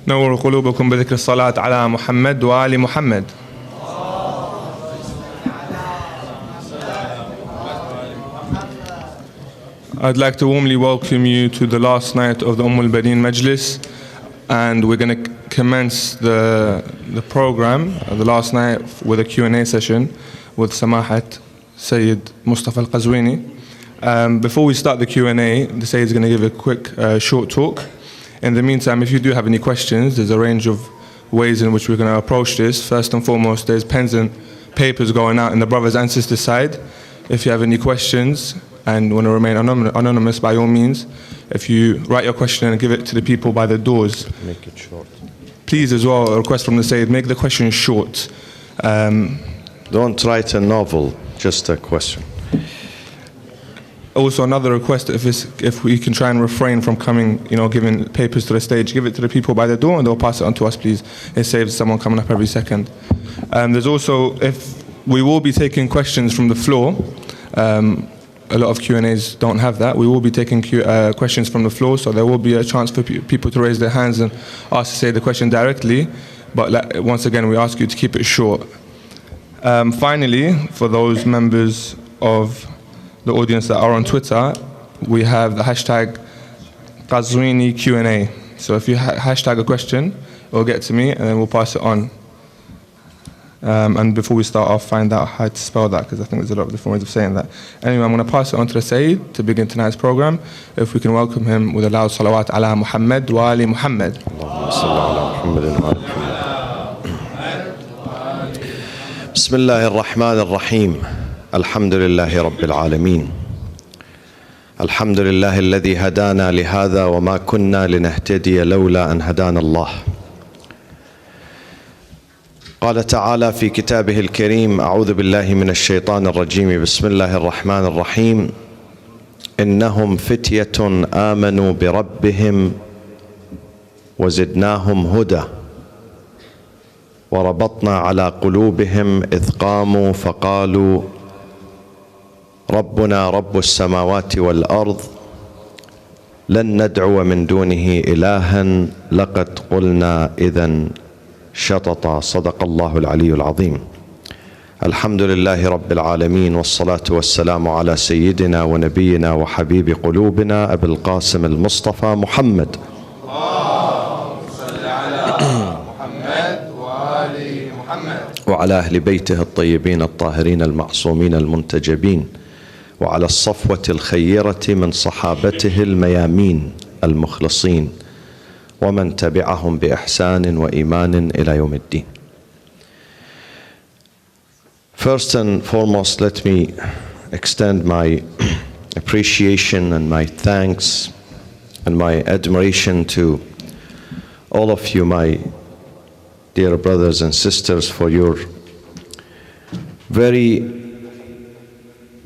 نور قلوبكم بذكر الصلاة على محمد وآل محمد. I'd like to warmly welcome you to the last night of the Ummul Baneen Majlis, and we're going to commence the program, the last night, with a Q&A session with Samahat Sayyid Moustafa Al-Qazwini. Before we start the Q&A, the Sayyid is going to give a quick short talk. In the meantime, if you do have any questions, there's a range of ways in which we're going to approach this. First and foremost, there's pens and papers going out in the brothers and sisters side. If you have any questions and want to remain anonymous, by all means, if you write your question and give it to the people by the doors. Make it short. Please as well, a request from the Sayyid, make the question short. Don't write a novel, just a question. Also, another request, if we can try and refrain from coming, giving papers to the stage, give it to the people by the door and they'll pass it on to us, please. It saves someone coming up every second. There's also, if we will be taking questions from the floor, a lot of Q&As don't have that. We will be taking questions from the floor, so there will be a chance for people to raise their hands and ask to say the question directly. But once again, we ask you to keep it short. Finally, for those members of the audience that are on Twitter, we have the hashtag Qazwini Q&A. So if you hashtag a question, it will get to me and then we'll pass it on. And before we start, I'll find out how to spell that, because I think there's a lot of different ways of saying that. Anyway, I'm going to pass it on to the Sayyid to begin tonight's program. If we can welcome him with a loud salawat ala Muhammad wa ali Muhammad. Bismillahir Rahmanir Rahim. Alhamdulillahi Rabbil Alameen. Alhamdulillahi alladhi hadana lihadha wa ma kunna linahtadiya lawla an hadana Allah. قال تعالى في كتابه الكريم: أعوذ بالله من الشيطان الرجيم، بسم الله الرحمن الرحيم. إنهم فتية آمنوا بربهم وزدناهم هدى وربطنا على قلوبهم إذ قاموا فقالوا ربنا رب السماوات والأرض لن ندعو من دونه إلها لقد قلنا إذن شططا. صدق الله العلي العظيم. الحمد لله رب العالمين، والصلاة والسلام على سيدنا ونبينا وحبيب قلوبنا أبي القاسم المصطفى محمد. وعلى أهل بيته الطيبين الطاهرين المعصومين المنتجبين، وعلى الصفوة الخيرة من صحابته الميامين المخلصين، ومن تبعهم بإحسان وإيمان إلى يوم الدين. First and foremost, let me extend my appreciation and my thanks and my admiration to all of you, my dear brothers and sisters, for your very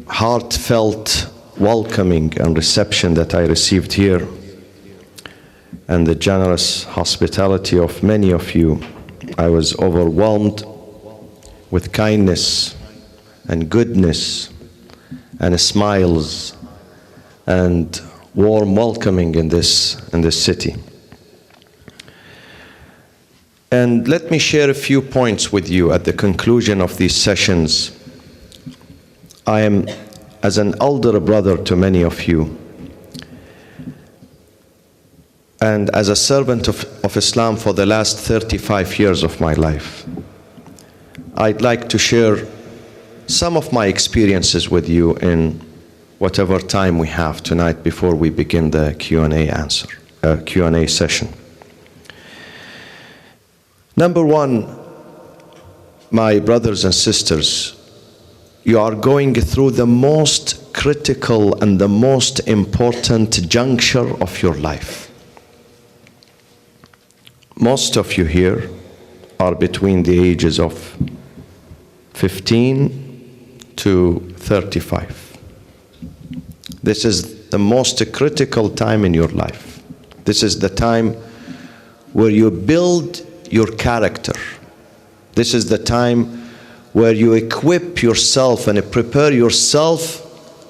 heartfelt welcoming and reception that I received here, and the generous hospitality of many of you. I was overwhelmed with kindness and goodness and smiles and warm welcoming in this city. And let me share a few points with you at the conclusion of these sessions. I am, as an elder brother to many of you, and as a servant of Islam for the last 35 years of my life, I'd like to share some of my experiences with you in whatever time we have tonight before we begin the Q&A session. Number one, my brothers and sisters, you are going through the most critical and the most important juncture of your life. Most of you here are between the ages of 15 to 35. This is the most critical time in your life. This is the time where you build your character. This is the time where you equip yourself and prepare yourself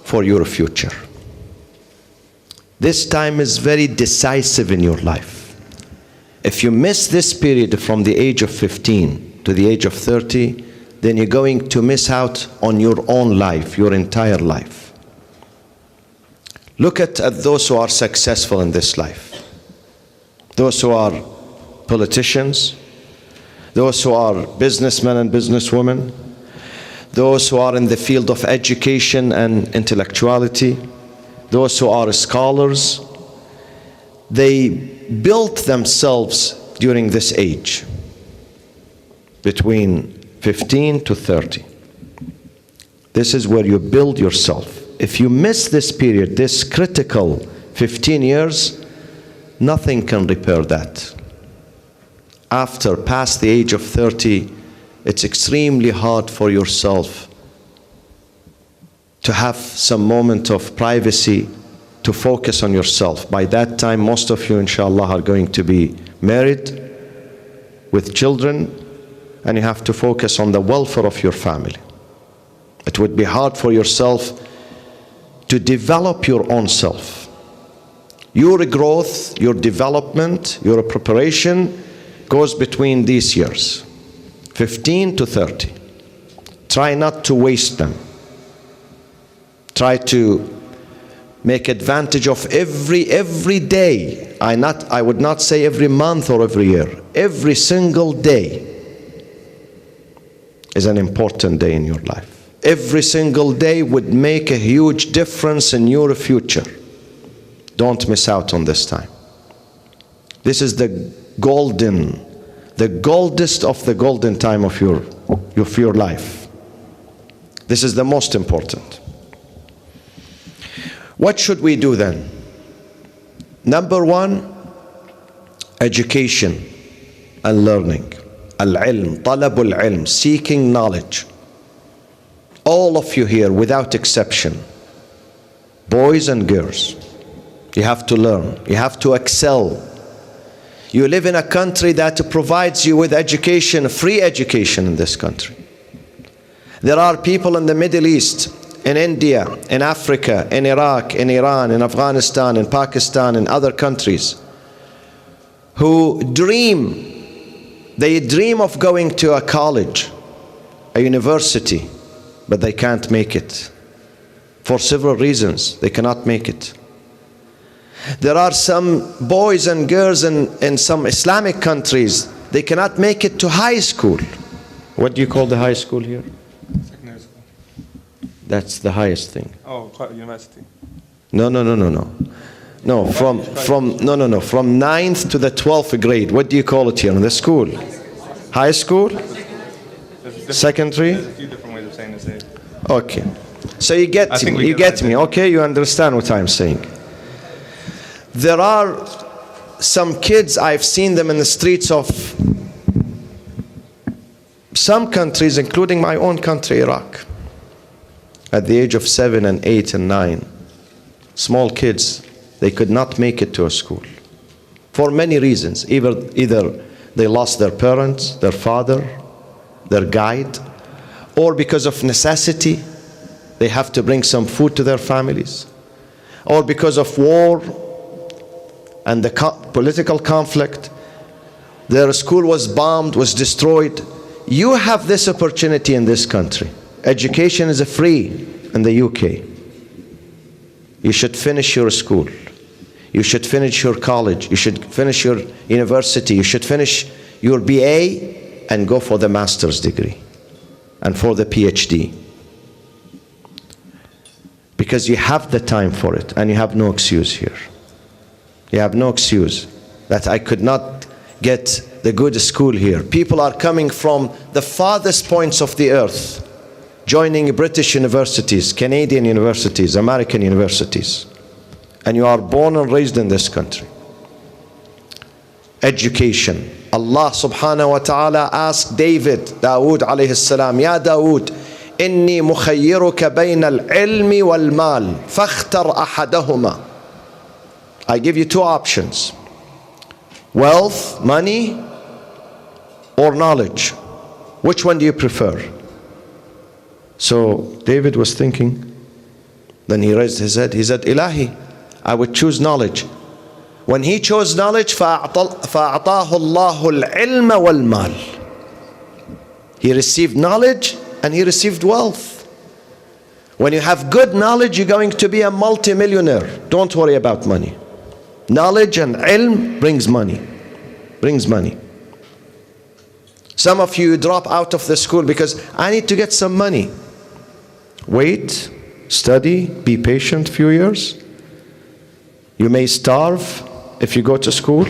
for your future. This time is very decisive in your life. If you miss this period from the age of 15 to the age of 30, then you're going to miss out on your own life, your entire life. Look at those who are successful in this life. Those who are politicians, those who are businessmen and businesswomen, those who are in the field of education and intellectuality, those who are scholars. They built themselves during this age, between 15 to 30. This is where you build yourself. If you miss this period, this critical 15 years, nothing can repair that. After past the age of 30, it's extremely hard for yourself to have some moment of privacy, to focus on yourself. By that time, most of you, inshallah, are going to be married with children, and you have to focus on the welfare of your family. It would be hard for yourself to develop your own self. Your growth, your development, your preparation goes between these years, 15 to 30. Try not to waste them. Try to make advantage of every day. I would not say every month or every year. Every single day is an important day in your life. Every single day would make a huge difference in your future. Don't miss out on this time. This is the goldest of the golden time of your life. This is the most important. What should we do then? Number one, education and learning. Al-ilm, talabul ilm, seeking knowledge. All of you here, without exception, boys and girls, you have to learn, you have to excel. You live in a country that provides you with education, free education in this country. There are people in the Middle East, in India, in Africa, in Iraq, in Iran, in Afghanistan, in Pakistan, in other countries, who they dream of going to a college, a university, but they can't make it. For several reasons, they cannot make it. There are some boys and girls in some Islamic countries, they cannot make it to high school. What do you call the high school here? Secondary school. That's the highest thing. Oh, university. No, from 9th to the 12th grade. What do you call it here in the school? High school? Secondary? There's a few different ways of saying the same. Okay. So you get me, okay? You understand what I'm saying. There are some kids, I've seen them in the streets of some countries, including my own country, Iraq, at the age of 7 and 8 and 9. Small kids, they could not make it to a school for many reasons. Either they lost their parents, their father, their guide, or because of necessity, they have to bring some food to their families, or because of war and the political conflict, their school was bombed, was destroyed. You have this opportunity in this country. Education is free in the UK. You should finish your school. You should finish your college. You should finish your university. You should finish your BA and go for the master's degree and for the PhD. Because you have the time for it and you have no excuse here. You have no excuse that I could not get the good school here. People are coming from the farthest points of the earth, joining British universities, Canadian universities, American universities. And you are born and raised in this country. Education. Allah subhanahu wa ta'ala asked Dawood alayhi salam, Ya Dawood, inni mukhayyiruka bayna al-ilmi wal-mal, fakhtar ahadahuma. I give you two options. Wealth, money, or knowledge. Which one do you prefer? So David was thinking. Then he raised his head. He said, Ilahi, I would choose knowledge. When he chose knowledge, فَأَعْطَاهُ اللَّهُ الْعِلْمَ وَالْمَالِ. He received knowledge and he received wealth. When you have good knowledge, you're going to be a multi-millionaire. Don't worry about money. Knowledge and ilm brings money. Brings money. Some of you drop out of the school because I need to get some money. Wait, study, be patient few years. You may starve if you go to school.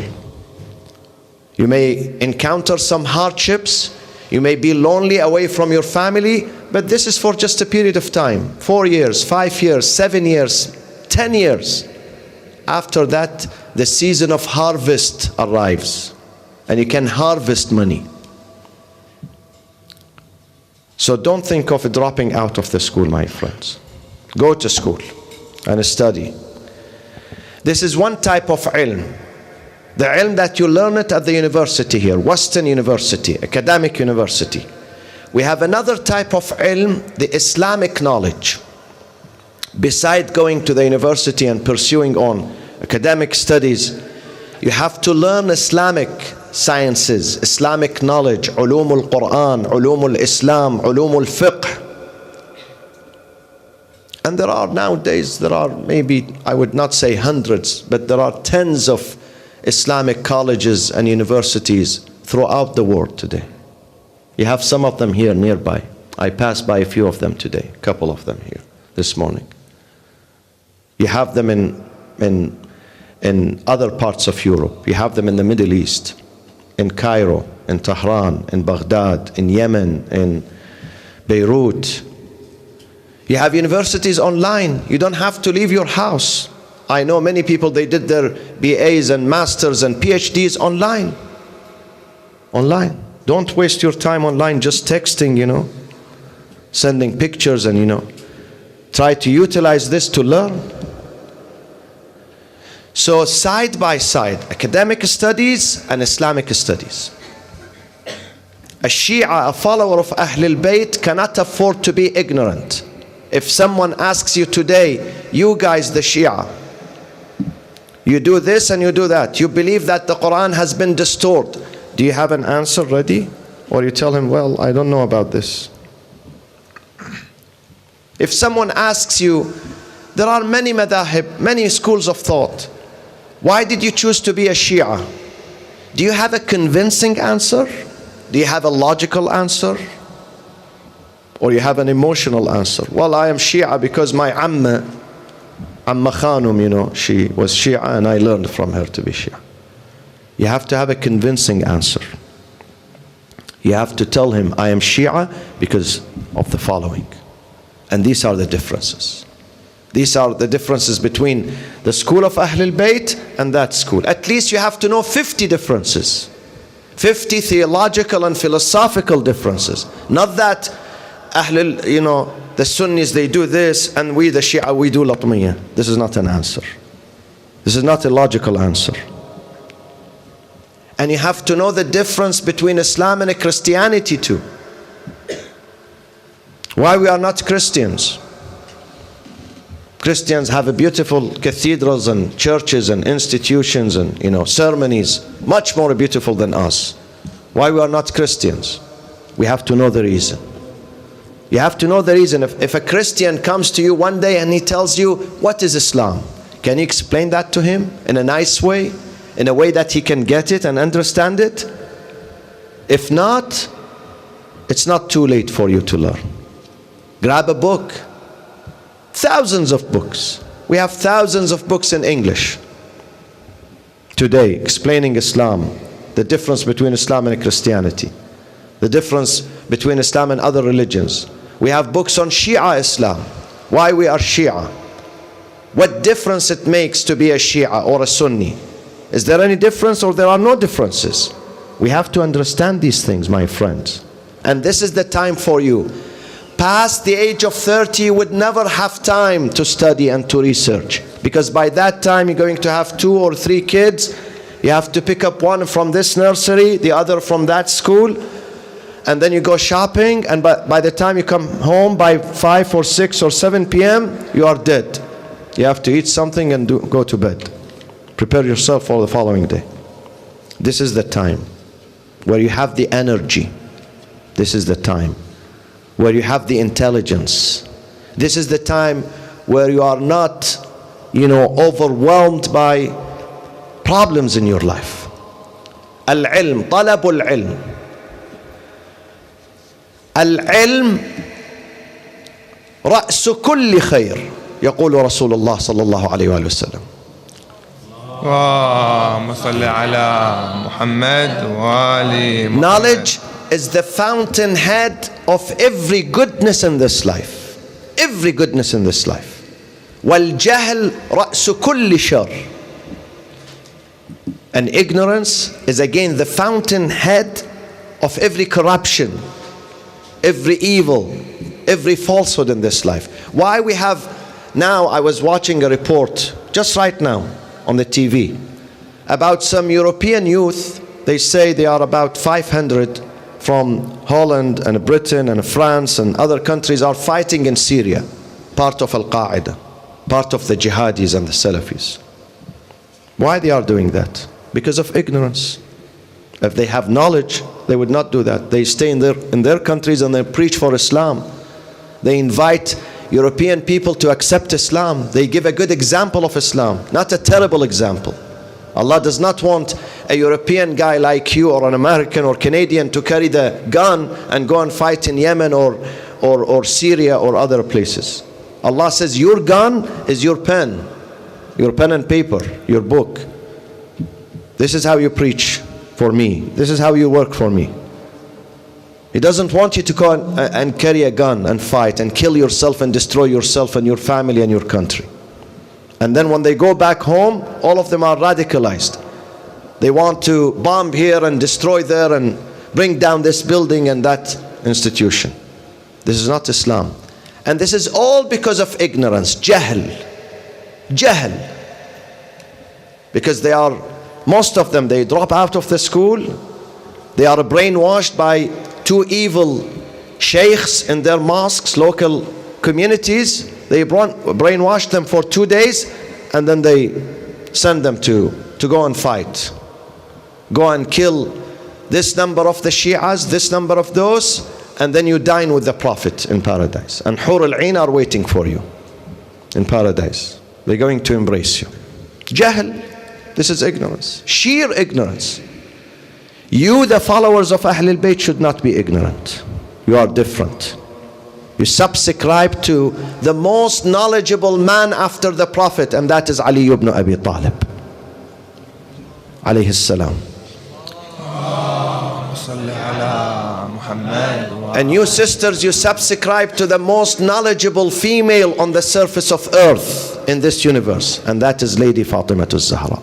You may encounter some hardships. You may be lonely away from your family, but this is for just a period of time. 4 years, 5 years, 7 years, 10 years. After that, the season of harvest arrives, and you can harvest money. So don't think of dropping out of the school, my friends. Go to school and study. This is one type of ilm. The ilm that you learn it at the university here, Western University, academic university. We have another type of ilm, the Islamic knowledge. Beside going to the university and pursuing on academic studies, you have to learn Islamic sciences, Islamic knowledge, Ummul Quran, Ummul Islam, Ummul Fiqh. And there are nowadays, maybe, I would not say hundreds, but there are tens of Islamic colleges and universities throughout the world today. You have some of them here nearby. I passed by a few of them today, a couple of them here this morning. You have them in other parts of Europe. You have them in the Middle East, in Cairo, in Tehran, in Baghdad, in Yemen, in Beirut. You have universities online. You don't have to leave your house. I know many people, they did their BAs and masters and PhDs online. Online. Don't waste your time online just texting, sending pictures and, try to utilize this to learn. So side by side, academic studies and Islamic studies. A Shia, a follower of Ahlul Bayt, cannot afford to be ignorant. If someone asks you today, you guys the Shia, you do this and you do that, you believe that the Quran has been distorted, do you have an answer ready? Or you tell him, well, I don't know about this. If someone asks you, there are many madahib, many schools of thought, why did you choose to be a Shia? Do you have a convincing answer? Do you have a logical answer? Or you have an emotional answer? Well, I am Shia because my Amma Khanum, she was Shia and I learned from her to be Shia. You have to have a convincing answer. You have to tell him, I am Shia because of the following. And these are the differences. These are the differences between the school of Ahlul Bayt and that school. At least you have to know 50 differences. 50 theological and philosophical differences. Not that Ahlul, the Sunnis, they do this, and we, the Shia, we do Latmiyya. This is not an answer. This is not a logical answer. And you have to know the difference between Islam and Christianity too. Why we are not Christians? Christians have a beautiful cathedrals and churches and institutions and ceremonies, much more beautiful than us. Why we are not Christians? We have to know the reason. You have to know the reason. If a Christian comes to you one day and he tells you, what is Islam? Can you explain that to him in a nice way? In a way that he can get it and understand it? If not, it's not too late for you to learn. Grab a book. Thousands of books. We have thousands of books in English today explaining Islam, the difference between Islam and Christianity, the difference between Islam and other religions. We have books on Shia Islam, why we are Shia, what difference it makes to be a Shia or a Sunni. Is there any difference or there are no differences? We have to understand these things, my friends. And this is the time for you. Past the age of 30, you would never have time to study and to research, because by that time you're going to have 2 or 3 kids. You have to pick up one from this nursery, the other from that school, and then you go shopping, and by the time you come home by 5 or 6 or 7 p.m., you are dead. You have to eat something and go to bed. Prepare yourself for the following day. This is the time where you have the energy. This is the time where you have the intelligence. This is the time where you are not, overwhelmed by problems in your life. Al-ilm, talabul ilm. Al-ilm رأس كل خير يقول رسول الله صلى الله عليه وآله وسلم. اللهم صل على محمد وآل محمد. Knowledge is the fountainhead of every goodness in this life. Every goodness in this life. والجهل رأس كل شر. And ignorance is again the fountainhead of every corruption, every evil, every falsehood in this life. Why we have now, I was watching a report just right now on the TV about some European youth. They say they are about 500 from Holland and Britain and France and other countries are fighting in Syria, part of Al-Qaeda, part of the jihadis and the Salafis. Why they are doing that? Because of ignorance. If they have knowledge, they would not do that. They stay in their countries and they preach for Islam. They invite European people to accept Islam. They give a good example of Islam, not a terrible example. Allah does not want a European guy like you or an American or Canadian to carry the gun and go and fight in Yemen or Syria or other places. Allah says your gun is your pen and paper, your book. This is how you preach for me. This is how you work for me. He doesn't want you to go and carry a gun and fight and kill yourself and destroy yourself and your family and your country. And then when they go back home, all of them are radicalized. They want to bomb here and destroy there and bring down this building and that institution. This is not Islam. And this is all because of ignorance, jahl. Because most of them, they drop out of the school. They are brainwashed by two evil sheikhs in their mosques, local communities. They brainwash them for 2 days and then they send them to go and fight. Go and kill this number of the Shias, this number of those, and then you dine with the Prophet in paradise. And Hur al-Ain are waiting for you in paradise. They're going to embrace you. Jahl, this is ignorance, sheer ignorance. You, the followers of Ahlul Bayt, should not be ignorant. You are different. You subscribe to the most knowledgeable man after the Prophet, and that is Ali ibn Abi Talib alayhi salam. And you sisters, you subscribe to the most knowledgeable female on the surface of earth in this universe, and that is Lady Fatima az-Zahra.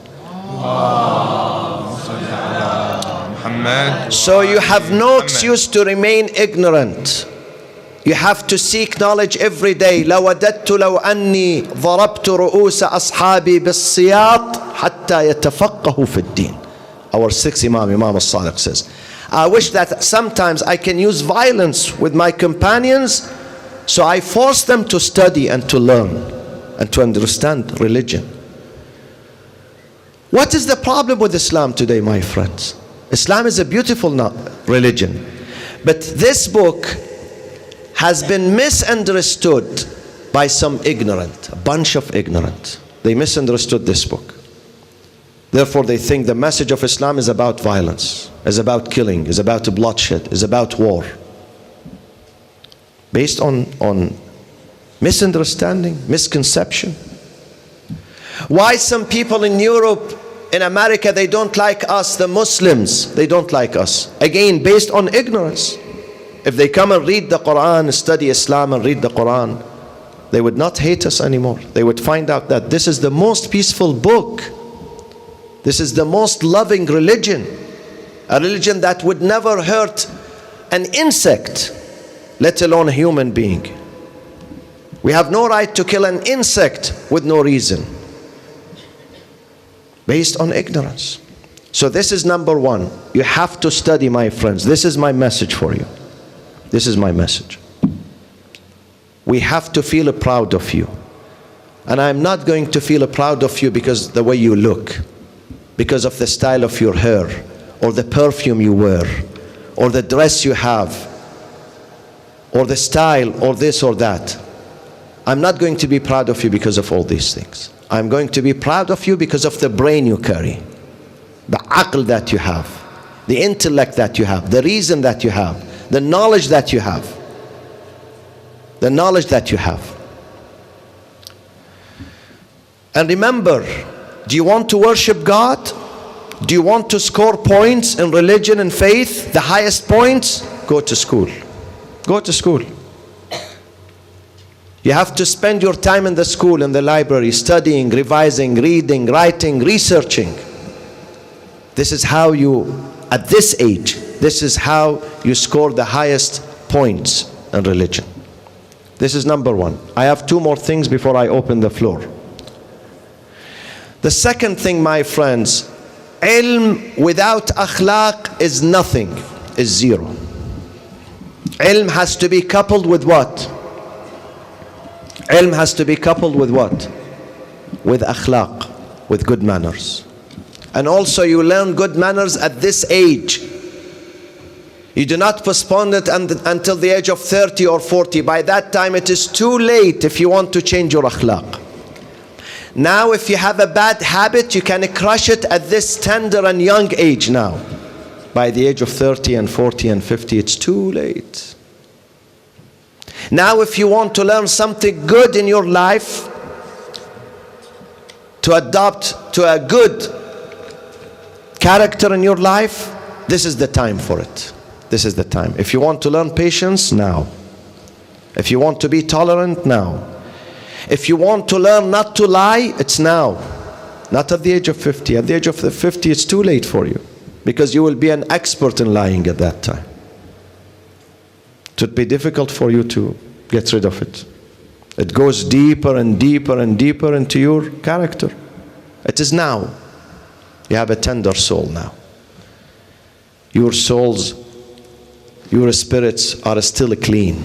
So you have no excuse to remain ignorant. You have to seek knowledge every day. لَوَدَدْتُ لَوْ أَنِّي ضَرَبْتُ رُؤُوسَ أَصْحَابِي بِالسِّيَاطِ حَتَّى يَتَفَقَّهُ فِي الدِّينِ. Our sixth Imam al-Sadiq says, I wish that sometimes I can use violence with my companions, so I force them to study and to learn and to understand religion. What is the problem with Islam today, my friends? Islam is a beautiful religion, but this book has been misunderstood by some ignorant, a bunch of ignorant. They misunderstood this book. Therefore they think the message of Islam is about violence, is about killing, is about bloodshed, is about war. Based on misunderstanding, misconception. Why some people in Europe, in America, they don't like us, the Muslims, they don't like us. Again, based on ignorance. If they come and read the Quran, study Islam and read the Quran, they would not hate us anymore. They would find out that this is the most peaceful book. This is the most loving religion. A religion that would never hurt an insect, let alone a human being. We have no right to kill an insect with no reason, based on ignorance. So this is number one. You have to study, my friends. This is my message for you. This is my message. We have to feel proud of you. And I'm not going to feel proud of you because of the way you look, because of the style of your hair, or the perfume you wear, or the dress you have, or the style, or this or that. I'm not going to be proud of you because of all these things. I'm going to be proud of you because of the brain you carry, the aql that you have, the intellect that you have, the reason that you have, the knowledge that you have. The knowledge that you have. And remember, do you want to worship God? Do you want to score points in religion and faith, the highest points? Go to school. Go to school. You have to spend your time in the school, in the library, studying, revising, reading, writing, researching. This is how you, at this age, this is how you score the highest points in religion. This is number one. I have two more things before I open the floor. The second thing, my friends, ilm without akhlaq is nothing, is zero. Ilm has to be coupled with what? Ilm has to be coupled with what? With akhlaq, with good manners. And also you learn good manners at this age. You do not postpone it until the age of 30 or 40. By that time it is too late if you want to change your akhlaq. Now if you have a bad habit, you can crush it at this tender and young age now. By the age of 30 and 40 and 50, it's too late. Now if you want to learn something good in your life, to adopt to a good character in your life, this is the time for it. This is the time. If you want to learn patience, now. If you want to be tolerant, now. If you want to learn not to lie, it's now. Not at the age of 50. At the age of 50, it's too late for you, because you will be an expert in lying at that time. It would be difficult for you to get rid of it. It goes deeper and deeper and deeper into your character. It is now. You have a tender soul now. Your souls, your spirits are still clean,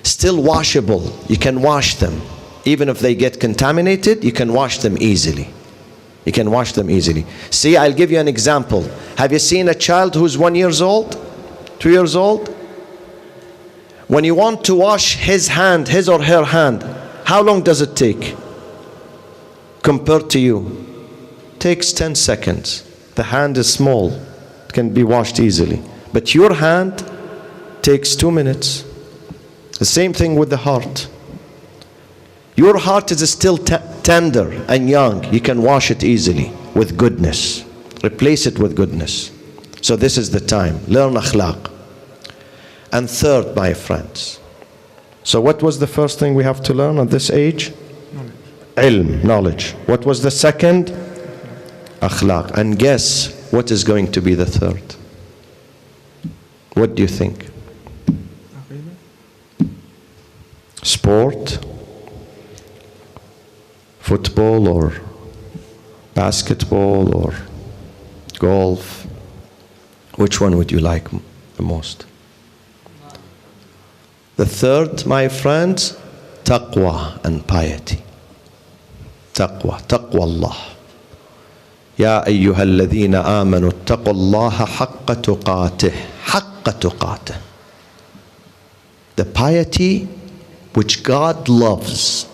still washable. You can wash them. Even if they get contaminated, you can wash them easily. You can wash them easily. See, I'll give you an example. Have you seen a child who's 1 year old, 2 years old? When you want to wash his hand, his or her hand, how long does it take compared to you? It takes 10 seconds. The hand is small. It can be washed easily. But your hand takes 2 minutes. The same thing with the heart. Your heart is still tender and young. You can wash it easily with goodness. Replace it with goodness. So this is the time. Learn akhlaq. And third, my friends. So what was the first thing we have to learn at this age? Ilm, knowledge. What was the second? Akhlaq. And guess what is going to be the third? What do you think? Sport, football or basketball or golf. Which one would you like the most? The third, my friends, taqwa and piety. Taqwa Allah. يا أيها الذين آمنوا اتقوا الله حق تقاته حق تقاته. The piety which God loves,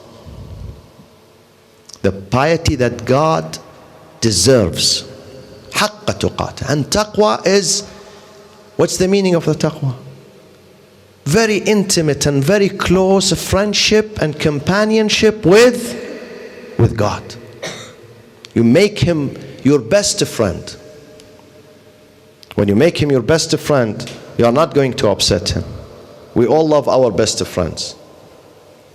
the piety that God deserves, حق تقاته. And taqwa is, what's the meaning of the taqwa? Very intimate and very close friendship and companionship with God. You make him your best friend. When you make him your best friend, you are not going to upset him. We all love our best friends.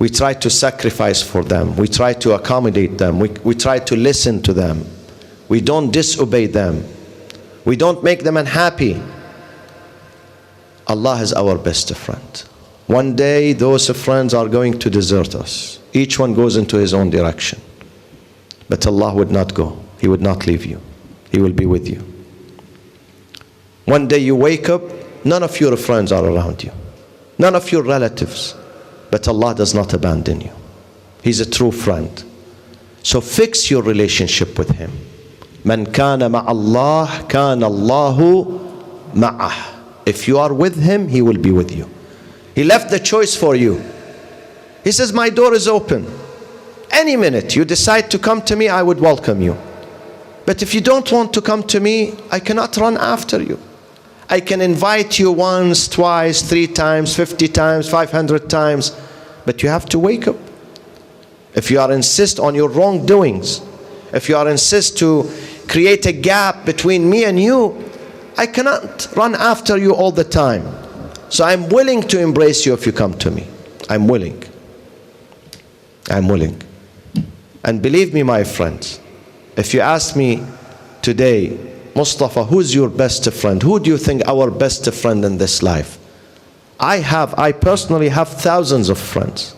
We try to sacrifice for them. We try to accommodate them. We try to listen to them. We don't disobey them. We don't make them unhappy. Allah is our best friend. One day those friends are going to desert us. Each one goes into his own direction. But Allah would not go. He would not leave you. He will be with you. One day you wake up, none of your friends are around you. None of your relatives. But Allah does not abandon you. He's a true friend. So fix your relationship with him. Man kana ma'allah, kana Allahu ma'ah. If you are with him, he will be with you. He left the choice for you. He says, my door is open. Any minute you decide to come to me, I would welcome you. But if you don't want to come to me, I cannot run after you. I can invite you once, twice, 3 times, 50 times, 500 times, but you have to wake up. If you are insist on your wrongdoings, if you are insist to create a gap between me and you, I cannot run after you all the time. So I'm willing to embrace you if you come to me. I'm willing. I'm willing. And believe me, my friends, if you ask me today, Moustafa, who's your best friend? Who do you think our best friend in this life? I personally have thousands of friends,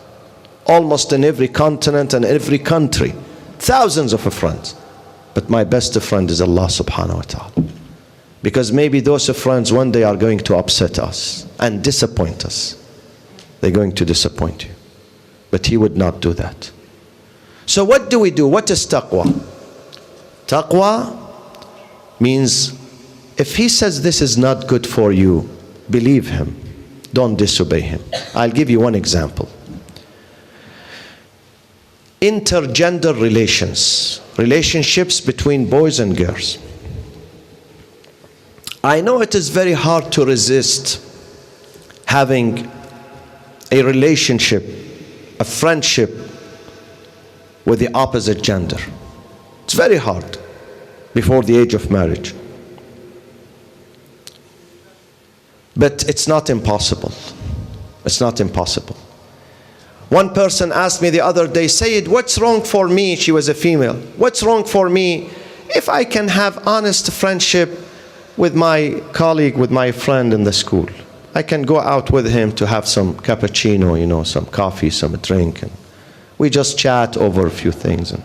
almost in every continent and every country, thousands of friends. But my best friend is Allah subhanahu wa ta'ala. Because maybe those friends one day are going to upset us and disappoint us. They're going to disappoint you. But he would not do that. So what do we do? What is taqwa? Taqwa means if he says this is not good for you, believe him. Don't disobey him. I'll give you one example. Intergender relations, relationships between boys and girls. I know it is very hard to resist having a relationship, a friendship with the opposite gender. It's very hard before the age of marriage. But it's not impossible. It's not impossible. One person asked me the other day, Sayyid, what's wrong for me? She was a female. What's wrong for me if I can have honest friendship with my colleague, with my friend in the school? I can go out with him to have some cappuccino, you know, some coffee, some drink, and we just chat over a few things. And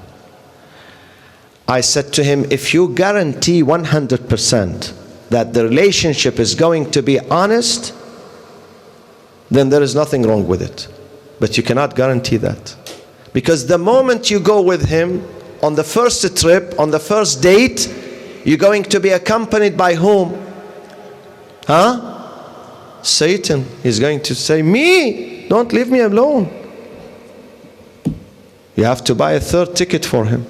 I said to him, if you guarantee 100% that the relationship is going to be honest, then there is nothing wrong with it. But you cannot guarantee that. Because the moment you go with him on the first trip, on the first date, you're going to be accompanied by whom? Satan is going to say, me, don't leave me alone. You have to buy a third ticket for him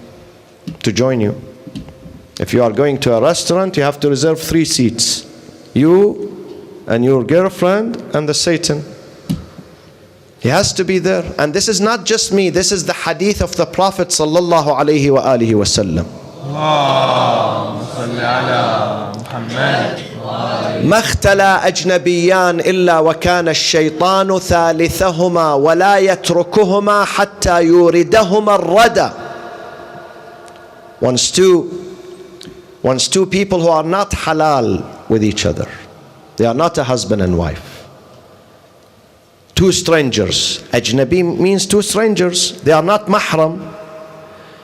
to join you. If you are going to a restaurant, you have to reserve 3 seats. You and your girlfriend and the Satan. He has to be there. And this is not just me. This is the hadith of the Prophet sallallahu alaihi wa alihi wasallam. ما اختلى أجنبيان إلا وكان الشيطان ثالثهما ولا يتركهما حتى يوردهما الردى. Once two people who are not halal with each other, they are not a husband and wife. 2 strangers, ajnabi means 2 strangers, they are not mahram.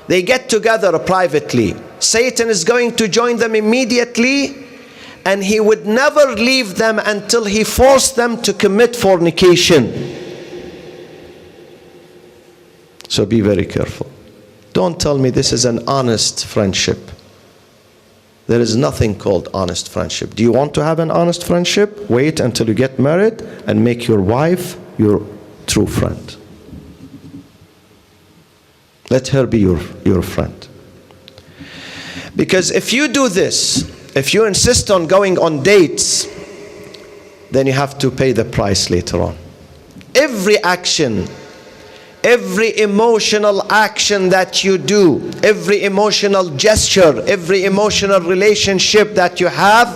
They get together privately. Satan is going to join them immediately, and he would never leave them until he forced them to commit fornication. So be very careful. Don't tell me this is an honest friendship. There is nothing called honest friendship. Do you want to have an honest friendship? Wait until you get married and make your wife your true friend. Let her be your friend. Because if you do this, if you insist on going on dates, then you have to pay the price later on. Every action, every emotional action that you do, every emotional gesture, every emotional relationship that you have,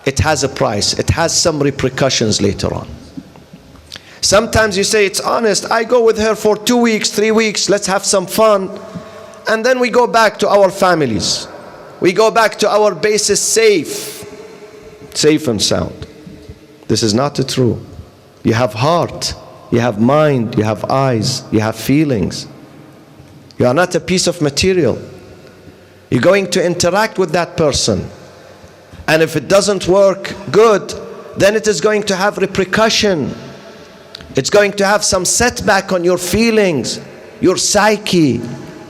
it has a price. It has some repercussions later on. Sometimes you say, it's honest, I go with her for 2 weeks, 3 weeks, let's have some fun. And then we go back to our families. We go back to our bases safe and sound. This is not true. You have heart, you have mind, you have eyes, you have feelings. You are not a piece of material. You're going to interact with that person. And if it doesn't work good, then it is going to have repercussion. It's going to have some setback on your feelings, your psyche,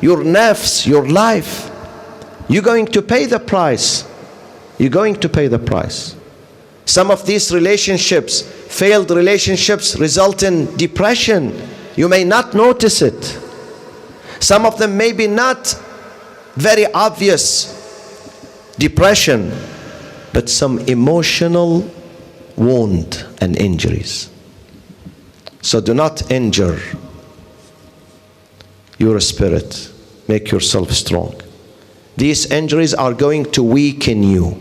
your nafs, your life. You're going to pay the price. You're going to pay the price. Some of these relationships, failed relationships, result in depression. You may not notice it. Some of them may be not very obvious depression, but some emotional wound and injuries. So do not injure your spirit. Make yourself strong. These injuries are going to weaken you.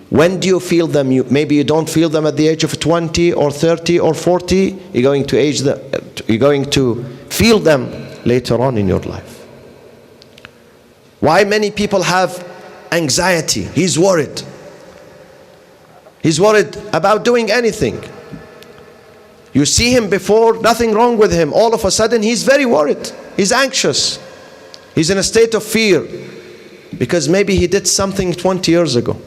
When do you feel them? Maybe you don't feel them at the age of 20 or 30 or 40. You're going to feel them later on in your life. Why many people have anxiety? He's worried. He's worried about doing anything. You see him before, nothing wrong with him. All of a sudden, he's very worried. He's anxious. He's in a state of fear because maybe he did something 20 years ago.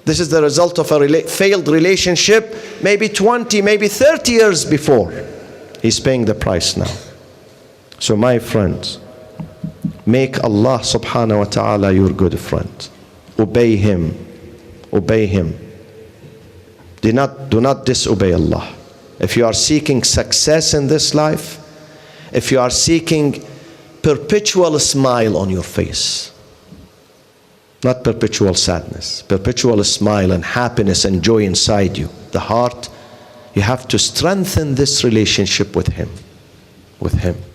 This is the result of a failed relationship, maybe 20, maybe 30 years before. He's paying the price now. So my friends, make Allah subhanahu wa ta'ala your good friend. Obey Him. Obey Him. Do not disobey Allah. If you are seeking success in this life, if you are seeking perpetual smile on your face, not perpetual sadness, perpetual smile and happiness and joy inside you, the heart, you have to strengthen this relationship with Him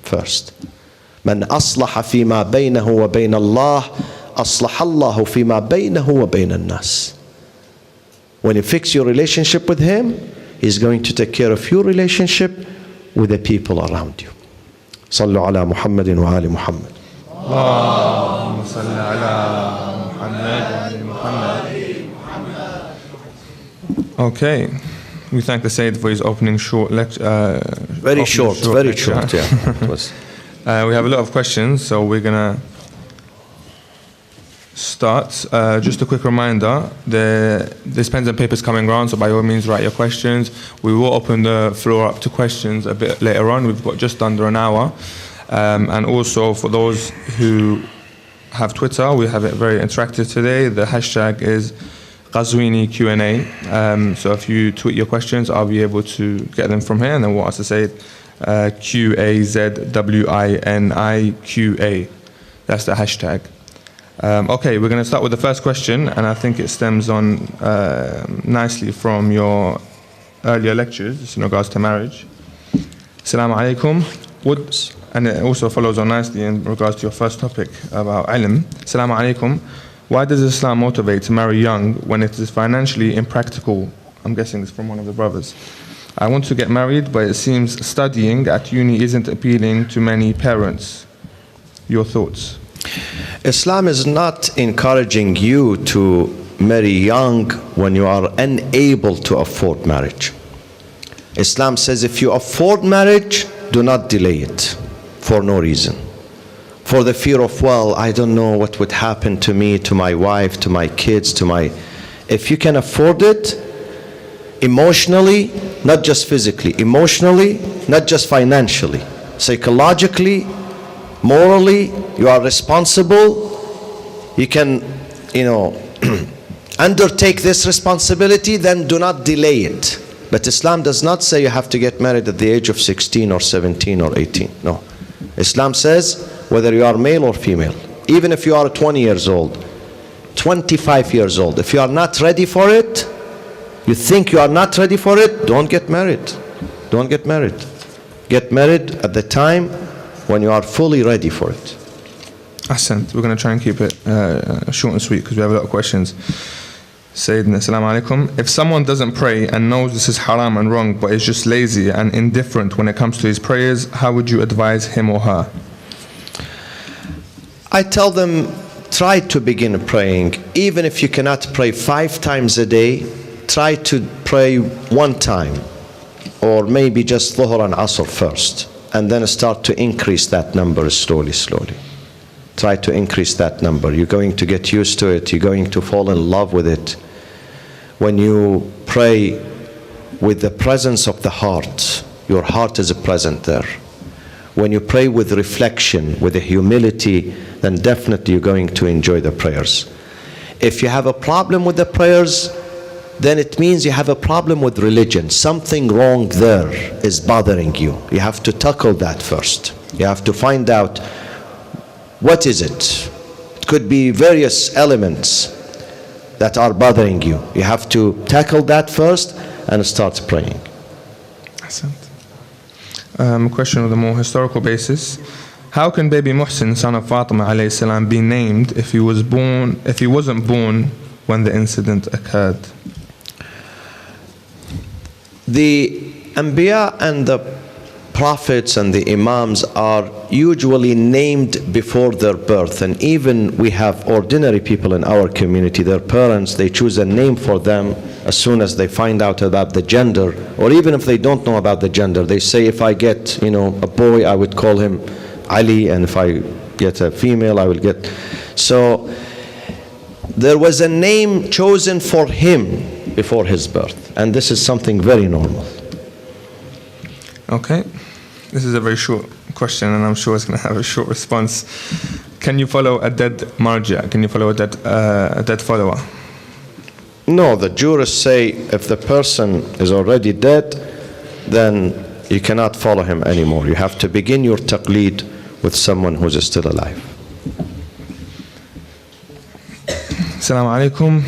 first. Man aslaha fima baynahu wa bayna Allah, aslaha Allahu fima baynahu wa bayna an-nas. When you fix your relationship with Him, He's going to take care of your relationship with the people around you. Sallu ala Muhammadin wa ali Muhammad. Allahumma salli ala Muhammad wa ali Muhammad. Okay. We thank the Sayyid for his opening short lecture. Very short, yeah. It was. We have a lot of questions, so we're going to start. Just a quick reminder, there's pens and papers coming around, so by all means write your questions. We will open the floor up to questions a bit later on. We've got just under an hour. And also for those who have Twitter, we have it very interactive today. The hashtag is Qazwini Q&A. So if you tweet your questions, I'll be able to get them from here, and then we'll also say QAZWINIQA. That's the hashtag. Okay, we're going to start with the first question, and I think it stems on nicely from your earlier lectures in regards to marriage. Assalamu alaikum. And it also follows on nicely in regards to your first topic about ilm. Assalamu alaikum. Why does Islam motivate to marry young when it is financially impractical? I'm guessing it's from one of the brothers. I want to get married, but it seems studying at uni isn't appealing to many parents. Your thoughts? Islam is not encouraging you to marry young when you are unable to afford marriage. Islam says if you afford marriage, do not delay it for no reason. For the fear of, well, I don't know what would happen to me, to my wife, to my kids, If you can afford it, emotionally, not just physically, emotionally, not just financially, psychologically, morally, you are responsible. You can, undertake this responsibility, then do not delay it. But Islam does not say you have to get married at the age of 16 or 17 or 18. No. Islam says whether you are male or female, even if you are 20 years old, 25 years old, if you are not ready for it, you think you are not ready for it, don't get married. Don't get married. Get married at the time when you are fully ready for it. Ahsant. We're going to try and keep it short and sweet because we have a lot of questions. Sayyidina, assalamu alaikum. If someone doesn't pray and knows this is haram and wrong, but is just lazy and indifferent when it comes to his prayers, how would you advise him or her? I tell them, try to begin praying. Even if you cannot pray 5 times a day, try to pray 1 time, or maybe just Dhuhr and Asr first, and then start to increase that number slowly. Try to increase that number. You're going to get used to it. You're going to fall in love with it. When you pray with the presence of the heart, your heart is present there. When you pray with reflection, with a humility, then definitely you're going to enjoy the prayers. If you have a problem with the prayers, then it means you have a problem with religion. Something wrong there is bothering you. You have to tackle that first. You have to find out what is it. It could be various elements that are bothering you. You have to tackle that first and start praying. Excellent. Question with a more historical basis. How can baby Muhsin, son of Fatima alayhi salam, be named if he wasn't born when the incident occurred? The Anbiya and the prophets and the Imams are usually named before their birth, and even we have ordinary people in our community, their parents, they choose a name for them as soon as they find out about the gender, or even if they don't know about the gender, they say, if I get, a boy, I would call him Ali, and if I get a female, I will get. So there was a name chosen for him before his birth, and this is something very normal. Okay, this is a very short question, and I'm sure it's going to have a short response. Can you follow a dead marja? Can you follow a dead follower? No, the jurists say if the person is already dead, then you cannot follow him anymore. You have to begin your taqleed with someone who is still alive. Assalamu alaikum.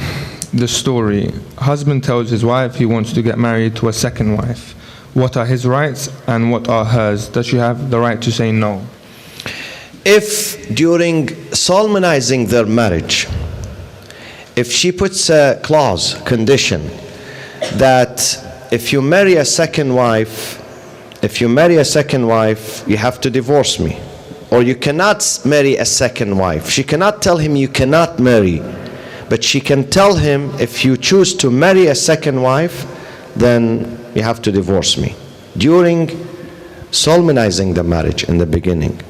The story. Husband tells his wife he wants to get married to a second wife. What are his rights and what are hers? Does she have the right to say no? If during solemnizing their marriage, if she puts a clause, condition, that if you marry a second wife, you have to divorce me. Or you cannot marry a second wife. She cannot tell him you cannot marry, but she can tell him, if you choose to marry a second wife, then you have to divorce me. During solemnizing the marriage in the beginning,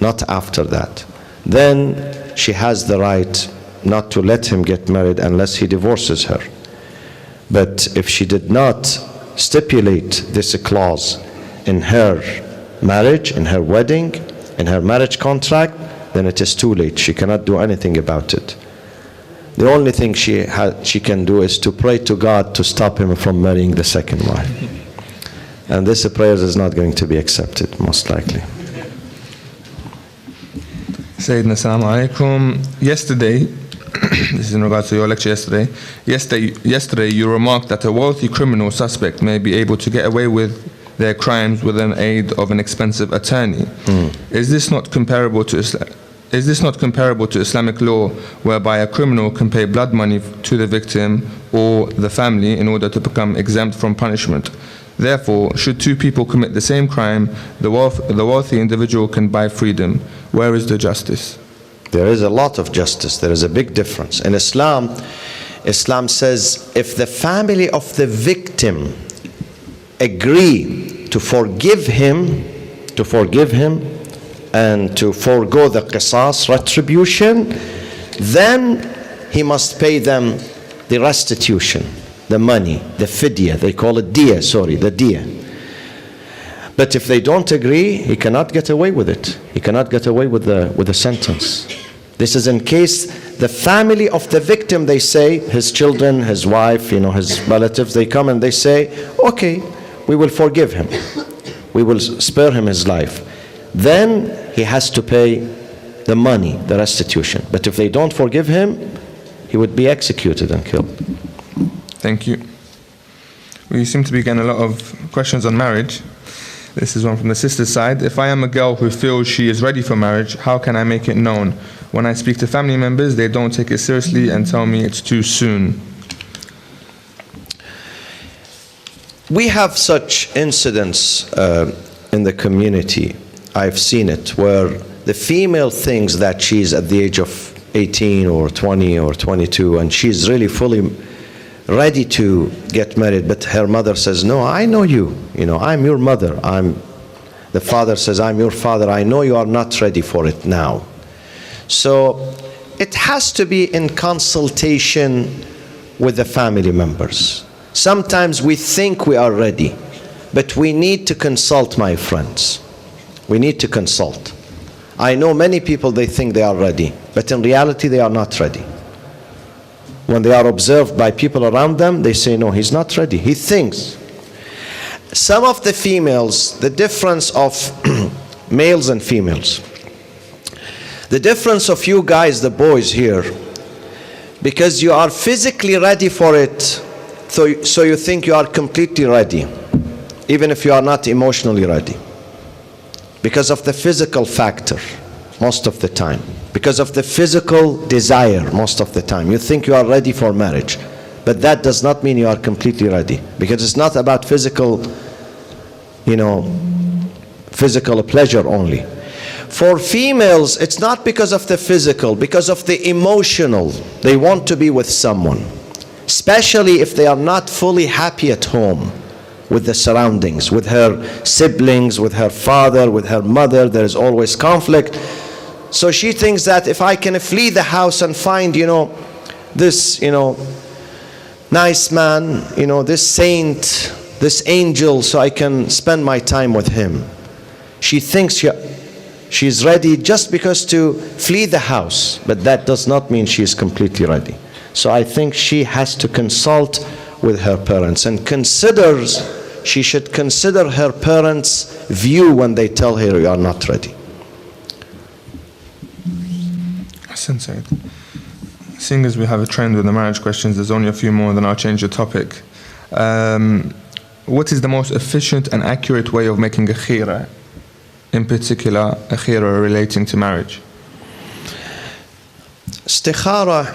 not after that. Then she has the right not to let him get married unless he divorces her. But if she did not stipulate this clause in her marriage, in her wedding, in her marriage contract, then it is too late. She cannot do anything about it. The only thing she can do is to pray to God to stop him from marrying the second wife. And this prayer is not going to be accepted, most likely. Sayyidina, assalamu alaikum. Yesterday, this is in regards to your lecture yesterday you remarked that a wealthy criminal suspect may be able to get away with their crimes with an aid of an expensive attorney. Is this not comparable to Islamic law, whereby a criminal can pay blood money to the victim or the family in order to become exempt from punishment? Therefore, should two people commit the same crime, the wealthy individual can buy freedom. Where is the justice? There is a lot of justice. There is a big difference. In Islam says if the family of the victim agree to forgive him and to forego the qisas, retribution, then he must pay them the restitution, the money, the fidya, they call it diya, the diya. But if they don't agree, he cannot get away with it. He cannot get away with the sentence. This is in case the family of the victim, they say, his children, his wife, his relatives, they come and they say, okay, we will forgive him. We will spare him his life. Then he has to pay the money, the restitution. But if they don't forgive him, he would be executed and killed. Thank you. We seem to be getting a lot of questions on marriage. This is one from the sister's side. If I am a girl who feels she is ready for marriage, how can I make it known? When I speak to family members, they don't take it seriously and tell me it's too soon. We have such incidents in the community. I've seen it, where the female thinks that she's at the age of 18 or 20 or 22 and she's really fully ready to get married, but her mother says, no, I know you, I'm your mother. The father says, I'm your father, I know you are not ready for it now. So it has to be in consultation with the family members. Sometimes we think we are ready, But we need to consult, my friends. We need to consult. I know many people, they think they are ready, but in reality they are not ready. When they are observed by people around them, they say, no, he's not ready. He thinks. Some of the females, the difference of males and females, the difference of you guys, the boys here, because you are physically ready for it, so you think you are completely ready, even if you are not emotionally ready. Because of the physical factor, most of the time. Because of the physical desire, most of the time. You think you are ready for marriage. But that does not mean you are completely ready. Because it's not about physical, physical pleasure only. For females, it's not because of the physical, because of the emotional. They want to be with someone. Especially if they are not fully happy at home with the surroundings, with her siblings, with her father, with her mother. There is always conflict. So she thinks that if I can flee the house and find, this, nice man, this saint, this angel, so I can spend my time with him. She thinks she's ready just because to flee the house, but that does not mean she is completely ready. So I think she has to consult with her parents and she should consider her parents' view when they tell her you are not ready. Sensei, seeing as we have a trend with the marriage questions, there's only a few more, then I'll change the topic. What is the most efficient and accurate way of making a khira, in particular a khira relating to marriage? Istikhara,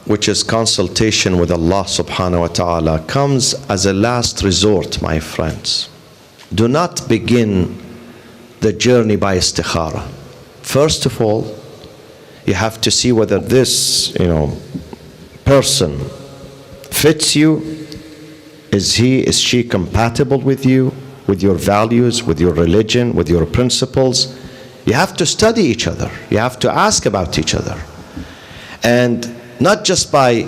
which is consultation with Allah subhanahu wa ta'ala, comes as a last resort, my friends. Do not begin the journey by istikhara. First of all, you have to see whether this, person fits you. Is she compatible with you, with your values, with your religion, with your principles? You have to study each other. You have to ask about each other. And not just by,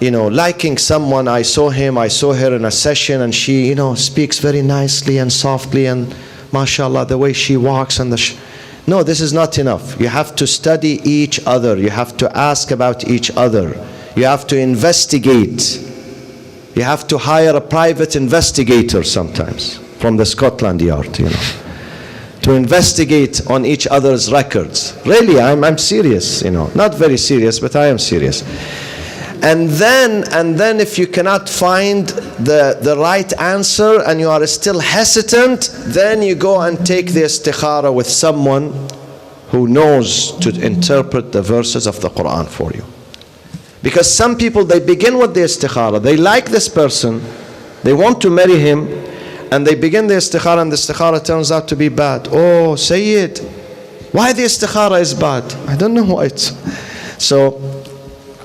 liking someone. I saw her in a session and she, speaks very nicely and softly and mashallah, the way she walks and no, this is not enough. You have to study each other. You have to ask about each other. You have to investigate. You have to hire a private investigator sometimes from the Scotland Yard, to investigate on each other's records. Really, I'm serious, not very serious, but I am serious. And then if you cannot find the right answer and you are still hesitant, then you go and take the istikhara with someone who knows to interpret the verses of the Quran for you. Because some people, they begin with the istikhara, they like this person, they want to marry him, and they begin the istikhara and the istikhara turns out to be bad. Oh, Sayyid, why the istikhara is bad? I don't know why it's... So,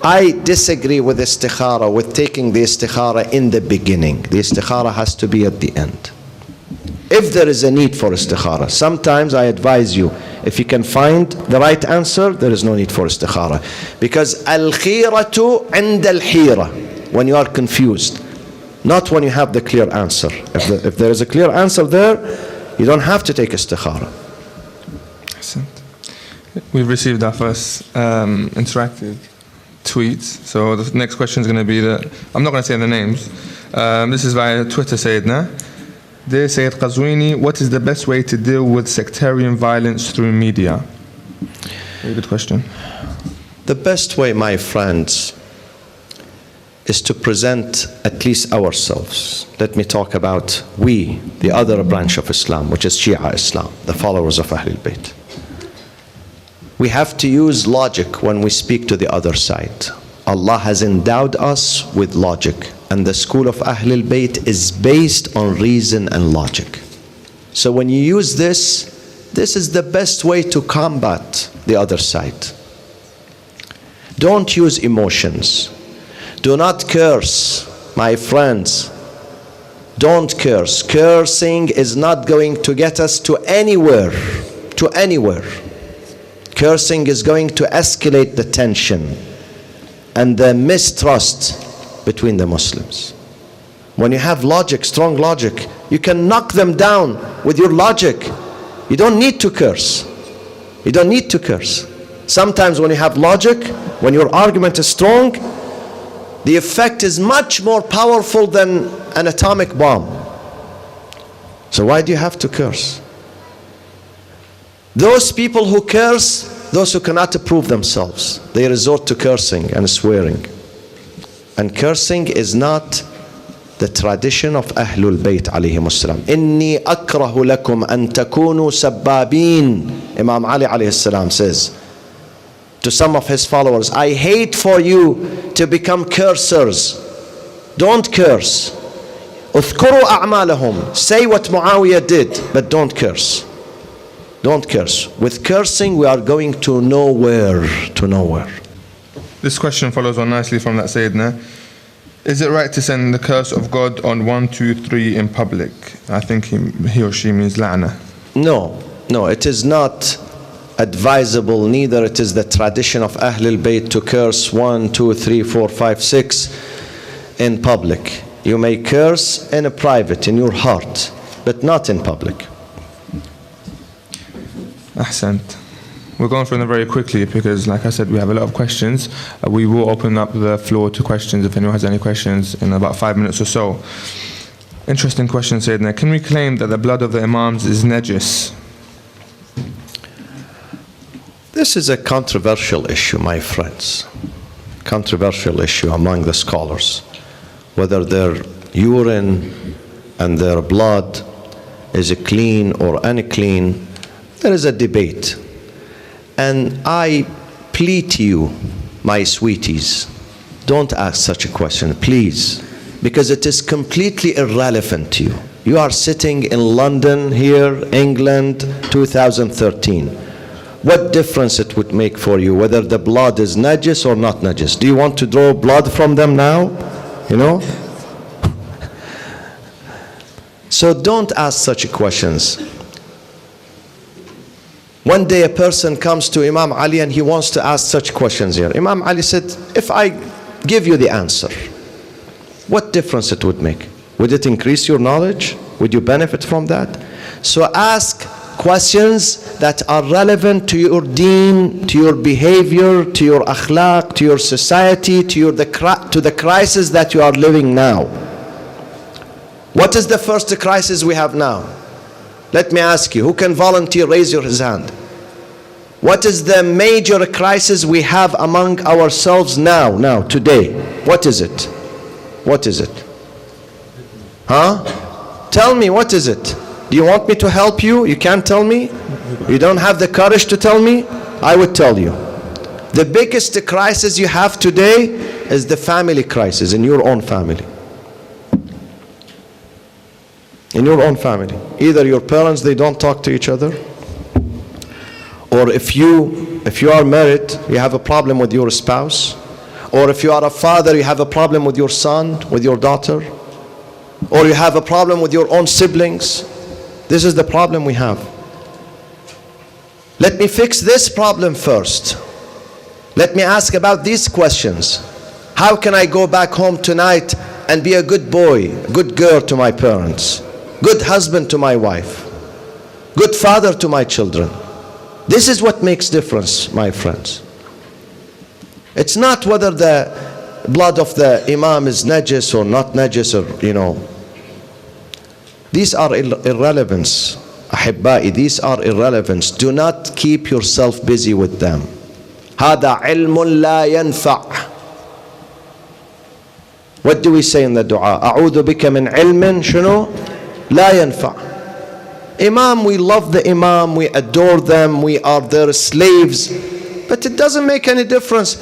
I disagree with istikhara, with taking the istikhara in the beginning. The istikhara has to be at the end. If there is a need for istikhara, sometimes I advise you, if you can find the right answer, there is no need for istikhara. Because al-khiratu 'inda al-hira, when you are confused, not when you have the clear answer. If there is a clear answer there, you don't have to take istikhara. We've received our first interactive tweets. So the next question is going to be I'm not going to say the names. This is via Twitter, Sayyidina. Dear Sayyid Al-Qazwini, what is the best way to deal with sectarian violence through media? Very good question. The best way, my friends, is to present at least ourselves. Let me talk about we, the other branch of Islam, which is Shia Islam, the followers of Ahlul Bayt. We have to use logic when we speak to the other side. Allah has endowed us with logic, and the school of Ahlul Bayt is based on reason and logic. So when you use this is the best way to combat the other side. Don't use emotions. Do not curse, my friends. Don't curse. Cursing is not going to get us to anywhere. Cursing is going to escalate the tension and the mistrust between the Muslims. When you have logic, strong logic, You can knock them down with your logic. You don't need to curse. You don't need to curse. Sometimes when you have logic, when your argument is strong, the effect is much more powerful than an atomic bomb. So why do you have to curse? Those people who curse, those who cannot approve themselves, they resort to cursing and swearing. And cursing is not the tradition of Ahlul Bayt alayhim as-salam. Inni akrahu lakum an takunu sabbabin. Imam Ali alayhi salam says to some of his followers, I hate for you to become cursers. Don't curse. Uthkuru a'malahum. Say what Muawiyah did, but don't curse. Don't curse. With cursing, we are going to nowhere. To nowhere. This question follows on nicely from that Sayyidina. Is it right to send the curse of God on 1, 2, 3 in public? I think he or she means la'na. No, it is not advisable, neither it is the tradition of Ahlul Bayt to curse 1, 2, 3, 4, 5, 6 in public. You may curse in a private, in your heart, but not in public. Ahsant. We're going through them very quickly because, like I said, we have a lot of questions. We will open up the floor to questions if anyone has any questions in about 5 minutes or so. Interesting question, Sayyidina. Can we claim that the blood of the Imams is najis? This is a controversial issue, my friends. Controversial issue among the scholars. Whether their urine and their blood is clean or unclean, there is a debate. And I plead to you, my sweeties, don't ask such a question, please, because it is completely irrelevant to you. You are sitting in London here, England, 2013. What difference it would make for you whether the blood is najis or not najis? Do you want to draw blood from them now? You know? So don't ask such questions. One day a person comes to Imam Ali and he wants to ask such questions here. Imam Ali said, if I give you the answer, what difference it would make? Would it increase your knowledge? Would you benefit from that? So ask questions that are relevant to your deen, to your behavior, to your akhlaq, to your society, to the crisis that you are living now. What is the first crisis we have now? Let me ask you, who can volunteer? Raise his hand. What is the major crisis we have among ourselves now, today? What is it? What is it? Huh? Tell me, what is it? Do you want me to help you? You can't tell me? You don't have the courage to tell me? I would tell you. The biggest crisis you have today is the family crisis in your own family. In your own family. Either your parents, they don't talk to each other, or if you are married, you have a problem with your spouse, or if you are a father, you have a problem with your son, with your daughter, or you have a problem with your own siblings. This is the problem we have. Let me fix this problem first. Let me ask about these questions. How can I go back home tonight and be a good boy, good girl to my parents, good husband to my wife, good father to my children? This is what makes difference, my friends. It's not whether the blood of the Imam is najis or not najis, or, you know. These are irrelevance. Ahibba'i, these are irrelevance. Do not keep yourself busy with them. هذا علم لا ينفع. What do we say in the dua? أعوذ بك من علم شنو لا ينفع. Imam, we love the Imam, we adore them, we are their slaves, but it doesn't make any difference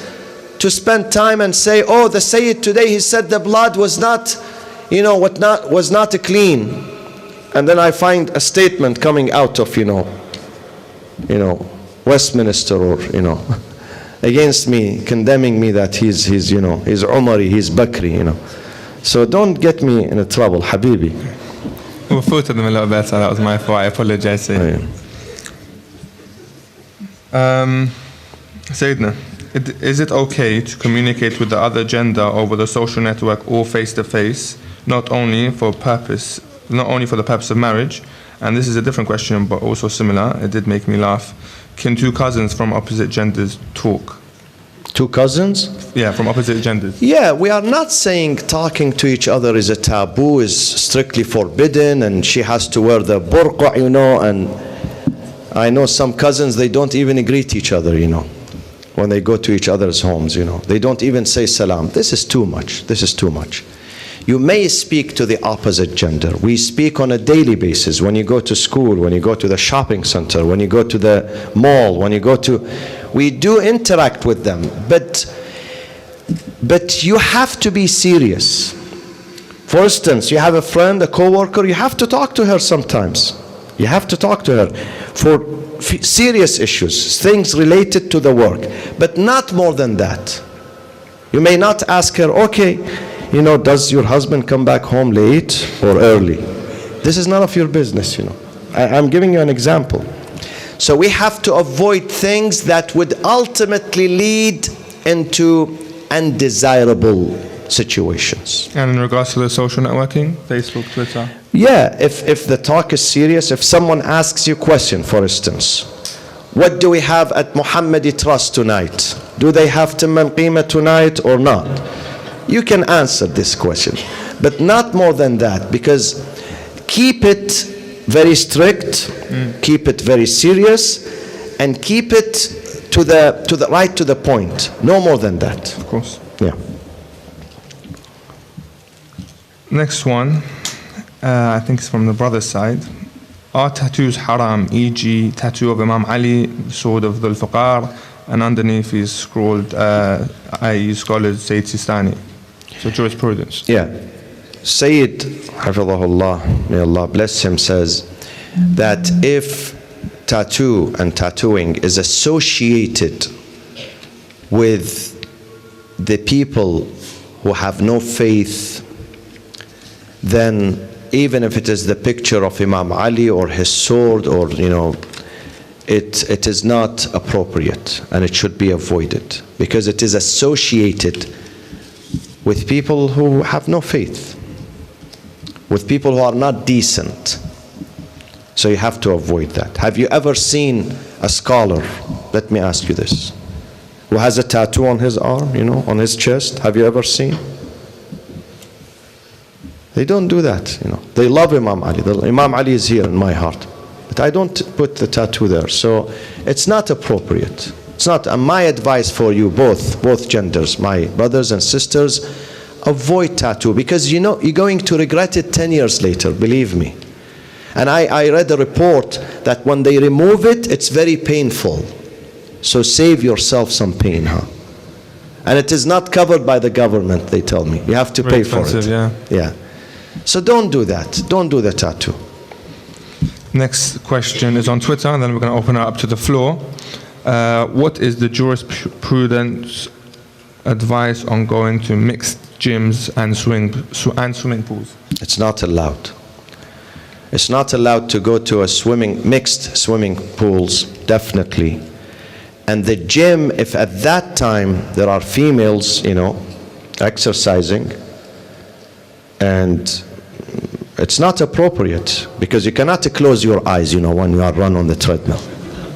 to spend time and say, oh, the Sayyid today, he said the blood was not, you know, was not clean. And then I find a statement coming out of, you know, Westminster, or, you know, against me, condemning me that he's you know, he's Umari, he's Bakri, you know. So don't get me in trouble, Habibi. We footed them a little better, that was my fault, I apologize. Sayyidina, is it okay to communicate with the other gender over the social network or face to face, not only for purpose not only for the purpose of marriage, and this is a different question but also similar, it did make me laugh. Can two cousins from opposite genders talk? Two cousins? Yeah, from opposite genders. Yeah, we are not saying talking to each other is a taboo, is strictly forbidden, and she has to wear the burqa, you know, and I know some cousins, they don't even greet each other, you know, when they go to each other's homes, you know. They don't even say salam. This is too much. This is too much. You may speak to the opposite gender. We speak on a daily basis. When you go to school, when you go to the shopping center, when you go to the mall, when you go to... We do interact with them. But you have to be serious. For instance, you have a friend, a co-worker, you have to talk to her sometimes. You have to talk to her for serious issues, things related to the work, but not more than that. You may not ask her, okay, you know, does your husband come back home late or early? This is none of your business, you know. I'm giving you an example. So we have to avoid things that would ultimately lead into undesirable situations. And in regards to the social networking, Facebook, Twitter? Yeah, if the talk is serious, if someone asks you a question, for instance, what do we have at Muhammadi Trust tonight? Do they have Timman Qima tonight or not? You can answer this question, but not more than that, because keep it very strict, keep it very serious, and keep it to the point. No more than that. Of course. Yeah. Next one, I think it's from the brother's side. Are tattoos haram, e.g. tattoo of Imam Ali, sword of Dhul Faqar, and underneath is scrawled, i.e. scholars Sayyid Sistani. So jurisprudence. Yeah. Sayyid, Hafidhahullah, may Allah bless him, says that if tattoo and tattooing is associated with the people who have no faith, then even if it is the picture of Imam Ali or his sword, or, you know, it is not appropriate and it should be avoided, because it is associated with people who have no faith, with people who are not decent. So you have to avoid that. Have you ever seen a scholar, let me ask you this, who has a tattoo on his arm, you know, on his chest? Have you ever seen? They don't do that, you know. They love Imam Ali. Imam Ali is here in my heart, but I don't put the tattoo there. So it's not appropriate. It's not. And my advice for you, both genders, my brothers and sisters, avoid tattoo, because you know you're going to regret it 10 years later, believe me. And I read a report that when they remove it, it's very painful. So save yourself some pain, huh? And it is not covered by the government, they tell me. You have to pay for it. Yeah. So don't do that. Don't do the tattoo. Next question is on Twitter, and then we're going to open it up to the floor. What is the jurisprudence advice on going to mixed gyms and swimming pools? It's not allowed. It's not allowed to go to a mixed swimming pools, definitely. And the gym, if at that time there are females, you know, exercising, and it's not appropriate, because you cannot close your eyes, you know, when you are run on the treadmill.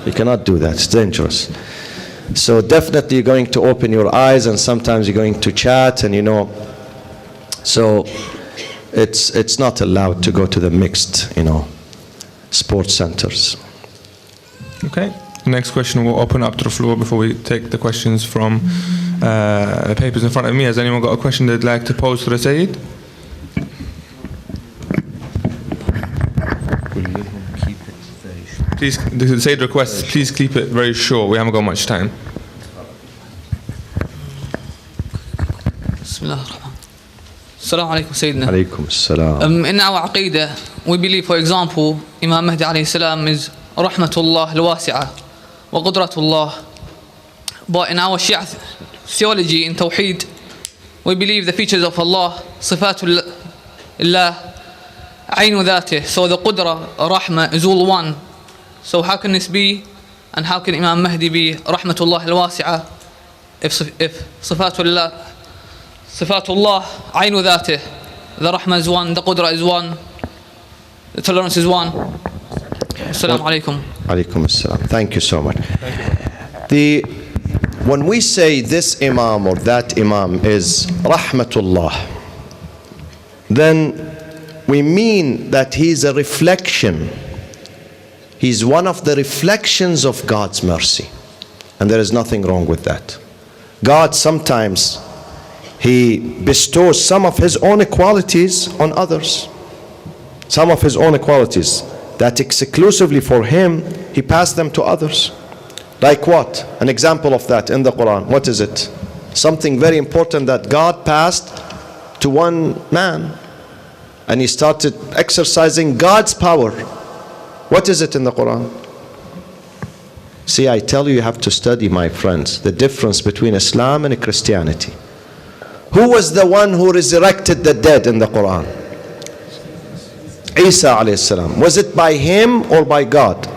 You cannot do that. It's dangerous. So definitely you're going to open your eyes, and sometimes you're going to chat, and you know, so it's not allowed to go to the mixed, you know, sports centers. Okay. Next question we'll open up to the floor before we take the questions from the papers in front of me. Has anyone got a question they'd like to pose to the Sayyid? Please, the Sayyid requests, please keep it very short. We haven't got much time. Assalamu alaikum, Sayyidina. Alaikum assalam. In our aqidah, we believe, for example, Imam Mahdi alayhi salam is rahmatullah al-wasi'ah wa qudratullah. But in our Shia theology, in Tawheed, we believe the features of Allah, sifatul Allah, aynu dhatih. So the qudra, rahmah, is all one. So how can this be? And how can Imam Mahdi be rahmatullah al-wasi'ah if sifatullah, aynu dhatih, the rahmah is one, the qudra is one? The tolerance is one. Assalamu alaikum. Alaikum assalam. Thank you so much. When we say this Imam or that Imam is Rahmatullah, then we mean that he's a reflection. He's one of the reflections of God's mercy. And there is nothing wrong with that. God sometimes, He bestows some of His own qualities on others. Some of His own qualities that exclusively for Him, He passed them to others. Like what? An example of that in the Quran. What is it? Something very important that God passed to one man. And he started exercising God's power. What is it in the Quran? See, I tell you, you have to study, my friends, the difference between Islam and Christianity. Who was the one who resurrected the dead in the Quran? Isa alayhi salam. Was it by him or by God?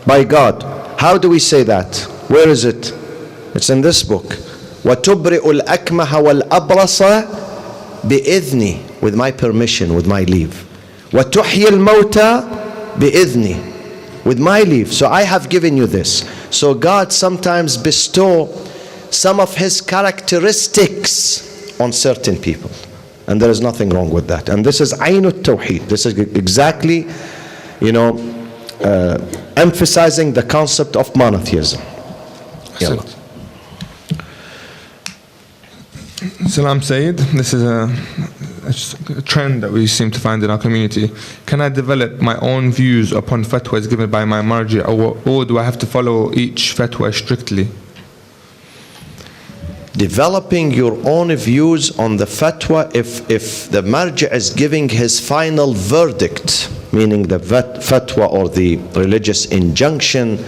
By God. How do we say that? Where is it? It's in this book. وَتُبْرِئُ الْأَكْمَهَ وَالْأَبْرَصَ بِإِذْنِي. With my permission, with my leave. وَتُحْيِي الْمَوْتَى بِإِذْنِي. With my leave. So I have given you this. So God sometimes bestow some of His characteristics on certain people. And there is nothing wrong with that. And this is Aynut Tawheed. This is exactly, emphasizing the concept of monotheism. Salam Sayyid, this is a trend that we seem to find in our community. Can I develop my own views upon fatwas given by my marji, or do I have to follow each fatwa strictly? Developing your own views on the fatwa, if the marji is giving his final verdict, meaning the fatwa or the religious injunction,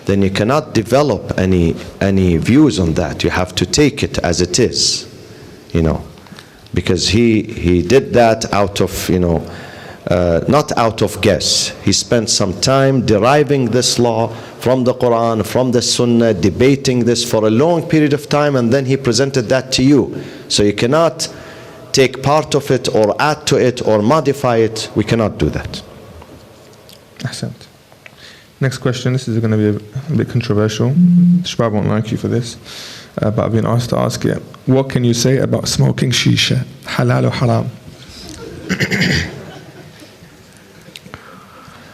then you cannot develop any views on that. You have to take it as it is, because he did that out of, not out of guess. He spent some time deriving this law from the Quran, from the Sunnah, debating this for a long period of time, and then he presented that to you. So you cannot take part of it or add to it or modify it. We cannot do that. Ahsant. Next question. This is going to be a bit controversial. Shabab won't like you for this, but I've been asked to ask it. What can you say about smoking shisha? Halal or haram?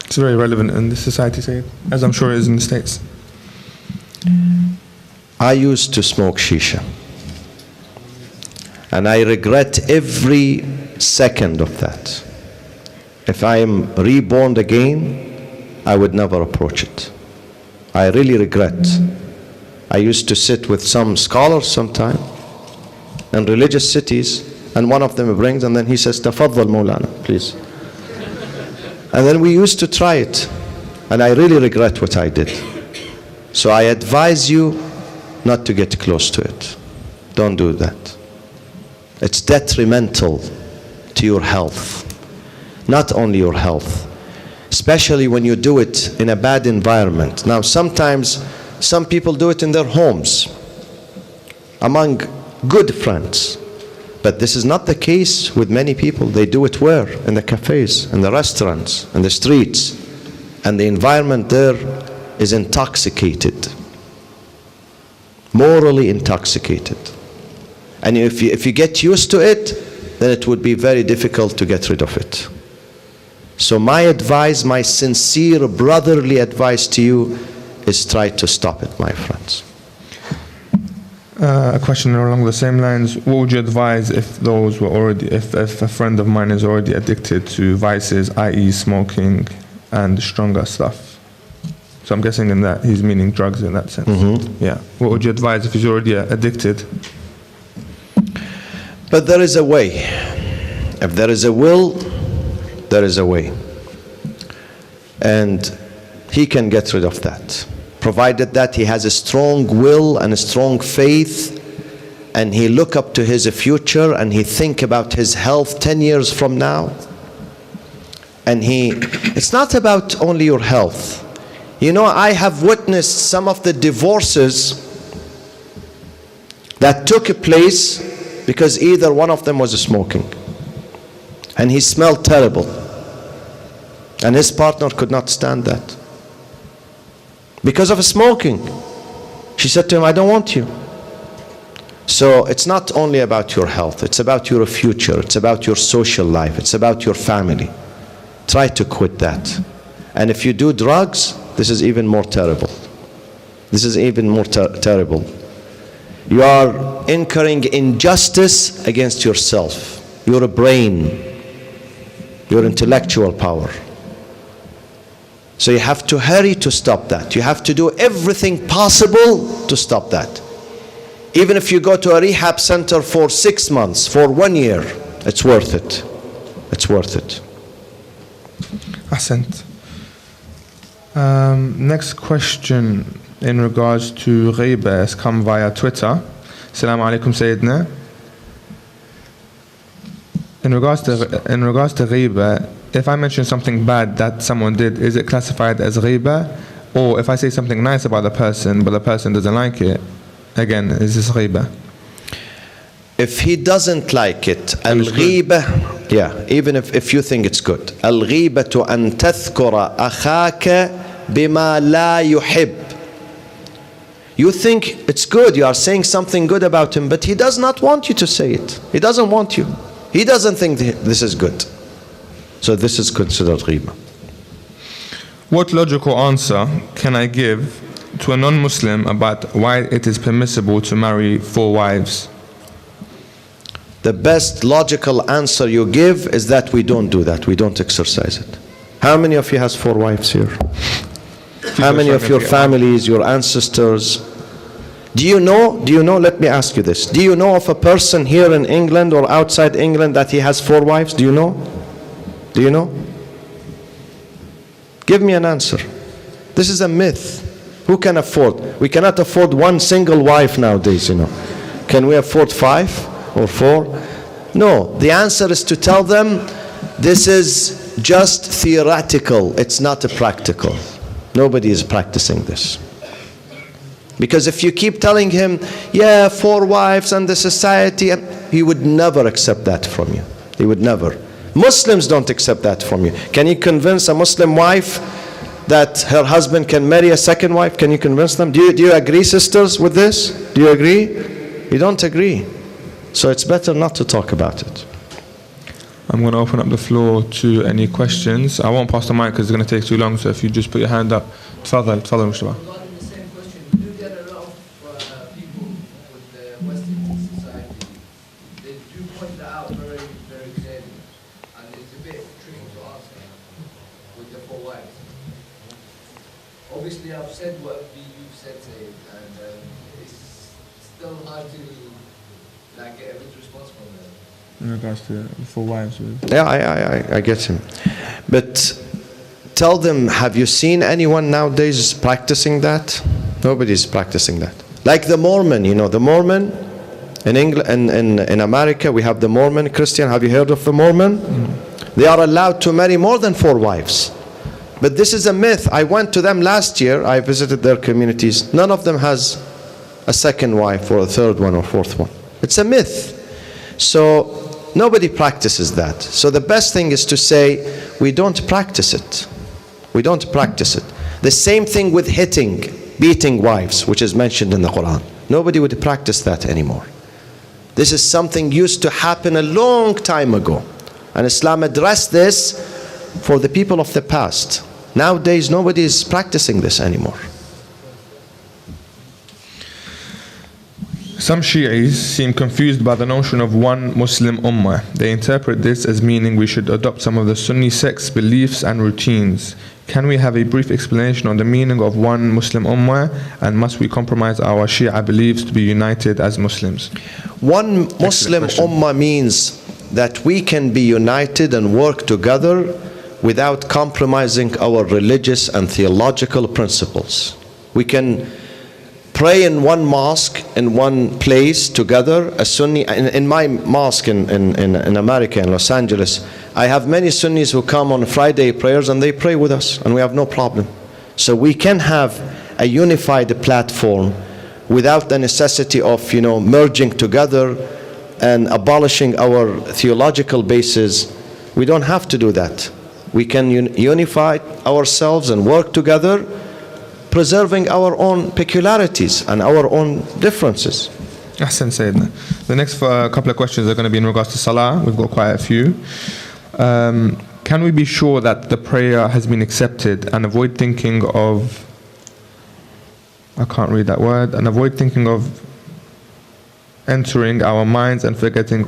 It's very relevant in this society, Sayyid, as I'm sure it is in the States. I used to smoke shisha, and I regret every second of that. If I am reborn again, I would never approach it. I really regret. I used to sit with some scholars sometime in religious cities, and one of them brings, and then he says, "Tafaddal Maulana, please." And then we used to try it, and I really regret what I did. So I advise you not to get close to it. Don't do that. It's detrimental to your health. Not only your health, especially when you do it in a bad environment. Now sometimes some people do it in their homes, among good friends. But this is not the case with many people. They do it where? In the cafes, in the restaurants, in the streets. And the environment there is intoxicated. Morally intoxicated. And if you get used to it, then it would be very difficult to get rid of it. So my advice, my sincere brotherly advice to you is try to stop it, my friends. A question along the same lines. What would you advise if a friend of mine is already addicted to vices, i.e. smoking and stronger stuff? So I'm guessing in that he's meaning drugs in that sense. Mm-hmm. Yeah. What would you advise if he's already addicted? But there is a way. If there is a will, there is a way. And he can get rid of that, provided that he has a strong will and a strong faith, and he look up to his future, and he think about his health 10 years from now. And it's not about only your health. I have witnessed some of the divorces that took place because either one of them was smoking, and he smelled terrible. And his partner could not stand that. Because of smoking. She said to him, I don't want you. So it's not only about your health, it's about your future, it's about your social life, it's about your family. Try to quit that. And if you do drugs, this is even more terrible. This is even more terrible. You are incurring injustice against yourself, your brain, your intellectual power. So you have to hurry to stop that. You have to do everything possible to stop that. Even if you go to a rehab center for 6 months, for 1 year, it's worth it. It's worth it. Ahsant. Next question in regards to ghaiba has come via Twitter. Assalamu alaikum Sayyidina. In regards to ghaiba, if I mention something bad that someone did, is it classified as ghaiba? Or if I say something nice about the person, but the person doesn't like it, again, is this ghaiba? If he doesn't like it, al-ghiba, yeah, even if you think it's good. Al-ghibatu an tadhkura akhaka bima la yuhib. You think it's good, you are saying something good about him, but he does not want you to say it. He doesn't want you. He doesn't think this is good. So this is considered ghiba. What logical answer can I give to a non-Muslim about why it is permissible to marry 4 wives? The best logical answer you give is that we don't do that. We don't exercise it. How many of you has 4 wives here? How many of your families, your ancestors? Do you know, let me ask you this. Do you know of a person here in England or outside England that he has 4 wives? Do you know? Do you know? Give me an answer. This is a myth. Who can afford? We cannot afford 1 single wife nowadays, you know. Can we afford 5 or 4? No. The answer is to tell them this is just theoretical. It's not a practical. Nobody is practicing this. Because if you keep telling him, yeah, 4 wives and the society, he would never accept that from you. He would never. Muslims don't accept that from you. Can you convince a Muslim wife that her husband can marry a 2nd wife? Can you convince them? Do you agree, sisters, with this? Do you agree? You don't agree. So it's better not to talk about it. I'm going to open up the floor to any questions. I won't pass the mic because it's going to take too long, so if you just put your hand up. Tfadhal, Moustafa. Regarding the same question, we do get a lot of people with the Western society. They do point that out very, very clearly. And it's a bit tricky to answer with the 4 wives. Obviously, I've said what you've said, and it's still hard to get a good response from them. In regards to the 4 wives. Yeah, I get him. But tell them, have you seen anyone nowadays practicing that? Nobody's practicing that. Like the Mormon, you know, the Mormon in England, in America, we have the Mormon. Christian, have you heard of the Mormon? They are allowed to marry more than 4 wives. But this is a myth. I went to them last year. I visited their communities. None of them has a 2nd wife or a 3rd one or 4th one. It's a myth. So nobody practices that. So the best thing is to say, we don't practice it. We don't practice it. The same thing with beating wives, which is mentioned in the Quran. Nobody would practice that anymore. This is something used to happen a long time ago. And Islam addressed this for the people of the past. Nowadays, nobody is practicing this anymore. Some Shi'is seem confused by the notion of one Muslim Ummah. They interpret this as meaning we should adopt some of the Sunni sect's beliefs and routines. Can we have a brief explanation on the meaning of one Muslim Ummah, and must we compromise our Shia beliefs to be united as Muslims? One Muslim Ummah means that we can be united and work together without compromising our religious and theological principles. We can pray in one mosque, in one place together, a Sunni. In my mosque in America, in Los Angeles, I have many Sunnis who come on Friday prayers and they pray with us, and we have no problem. So we can have a unified platform without the necessity of, merging together and abolishing our theological bases. We don't have to do that. We can unify ourselves and work together, preserving our own peculiarities and our own differences. Ahsan Sayyidina. The next couple of questions are going to be in regards to Salah. We've got quite a few. Can we be sure that the prayer has been accepted and avoid thinking of, I can't read that word, and avoid thinking of entering our minds and forgetting